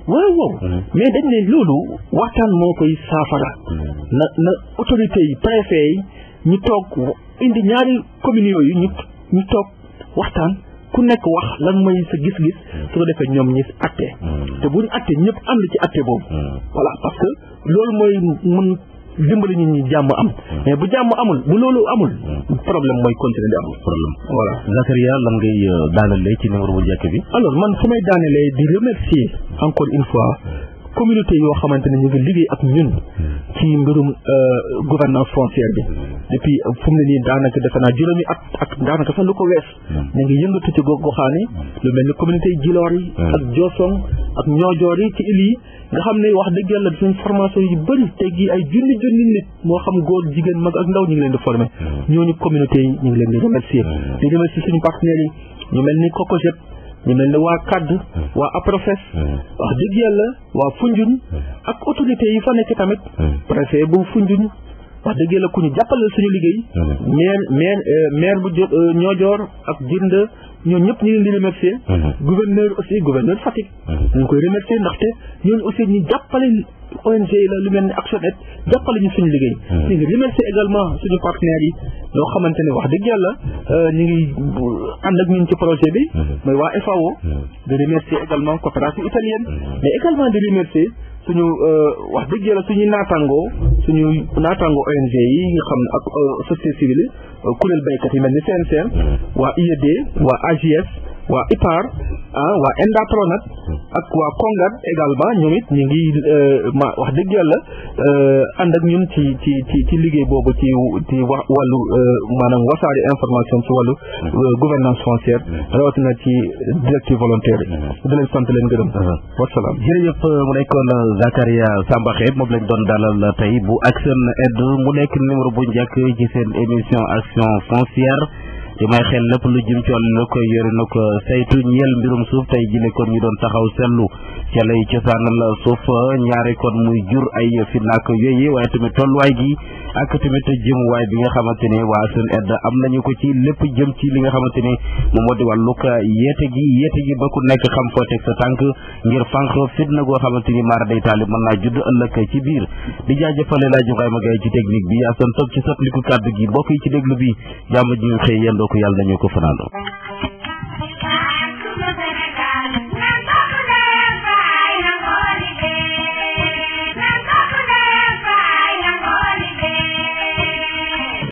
waaw mais dañ ne loolu waxtaan moo koy saafara na autorité yi préfet yi ñu toog indi ñaari communes yooyu ñu toog waxtaan ku nekk wax lan mooy sa gis-gis su ko defee ñoom ñi atte te buñ atte ñëpp ànd ci atte boobu voilà parce que loolu mooy mën dimbali nit ñi jàmm am mais bu jàmm amul bu loolu amul problème mooy continuer di am problème voilà Zakaria lan ngay daanalee ci numéro bu njëkk bi alors man su may daanelee di remercier encore une fois communauté yoo xamante ne ñu ngi liggéey ak ñun ci mbirum gouvernance foncière bi depuis fu mu ne nii daanaka defe naa juróomi at ak daanaka sax lu ko wees ñu ngi yëngatu ci gox-goxaan yi lu mel ni communauté yi Djilor yi ak Diossong ak Niodior yi ci île yi nga xam ne wax dëgg yàlla suñ formation yu bëri tey jii ay junni nit moo xam góor jigéen mag ak ndaw ñu ngi leen di former ñooñu communauté yi ñu ngi leen di remercier suñu partenaires yi ñu mel ni COCOGEP ñu mel ne waa CAD waa APROFES wax dëgg yàlla waa Foundiougne ak autorités yi fa nekk tamit préfet bu Foundiougne wax dëgg yàlla ku ñu jàppale suñu liggéey maire bu Niodior ak Djirnda ñooñu ñëpp ñu leen di remercier gouverneur Fatick ñu ngi koy remercier ndaxte ñooñu aussi ñu jàppale ONG la lu mel ni ActionAid jàppale ñu suñu liggéey ñu ngi remercier également suñu partenaires yi yoo xamante ne wax dëgg yàlla ñu ngi ànd ak ñun ci projet bi mooy waa FAO di remercier également coopération italienne mais également di remercier suñu wax dëgg yàlla suñu naataango ONG yi nga xam ne ak société civile kuréel baykat yi mel ni CNCR waa IED waa AJS waa IPAR waa ENDA Pronat ak waa Kongat également ñoom it ñu ngi wax dëgg yàlla ànd ak ñun ci liggéey boobu ci wàllu maanaam wasaare information ci wàllu gouvernance foncière rawatina ci directive volontaire yi di leen sant leen gërëm wasalaam jërëjëf mu nekkoon Zakaria Sambaxe moom lañ doon dalal tey bu ActionAid mu nekk numéro bu njëkk ci seen émission action foncière di may xel lépp lu jëm ci wàllu la koy yore na ko saytu ñeel mbirum suuf tey jile kon ñu doon taxaw seetlu ca lay cosaanal suuf ñaari kon muy jur ay finnaak yooyu waaye tamit tolluwaay gi ak tamit jëmuwaay bi nga xamante ne waa ActionAid am nañu ko ci lépp jëm ci li nga xamante ne moom moo di wàllug yeete gi ba ku nekk xam foo teg sa tànk ngir fànq fitna goo xamante ni maara day taalib mën naa judd ëllëg ci biir di jaajëfale laaj Ibrahima Gaye ci technique bi Assane Top ci sottaliku kàddu gi mbokk yi ci déglu bi jàmm ji ñu xëy yendoo ko yàlla nañu ko fanaandoo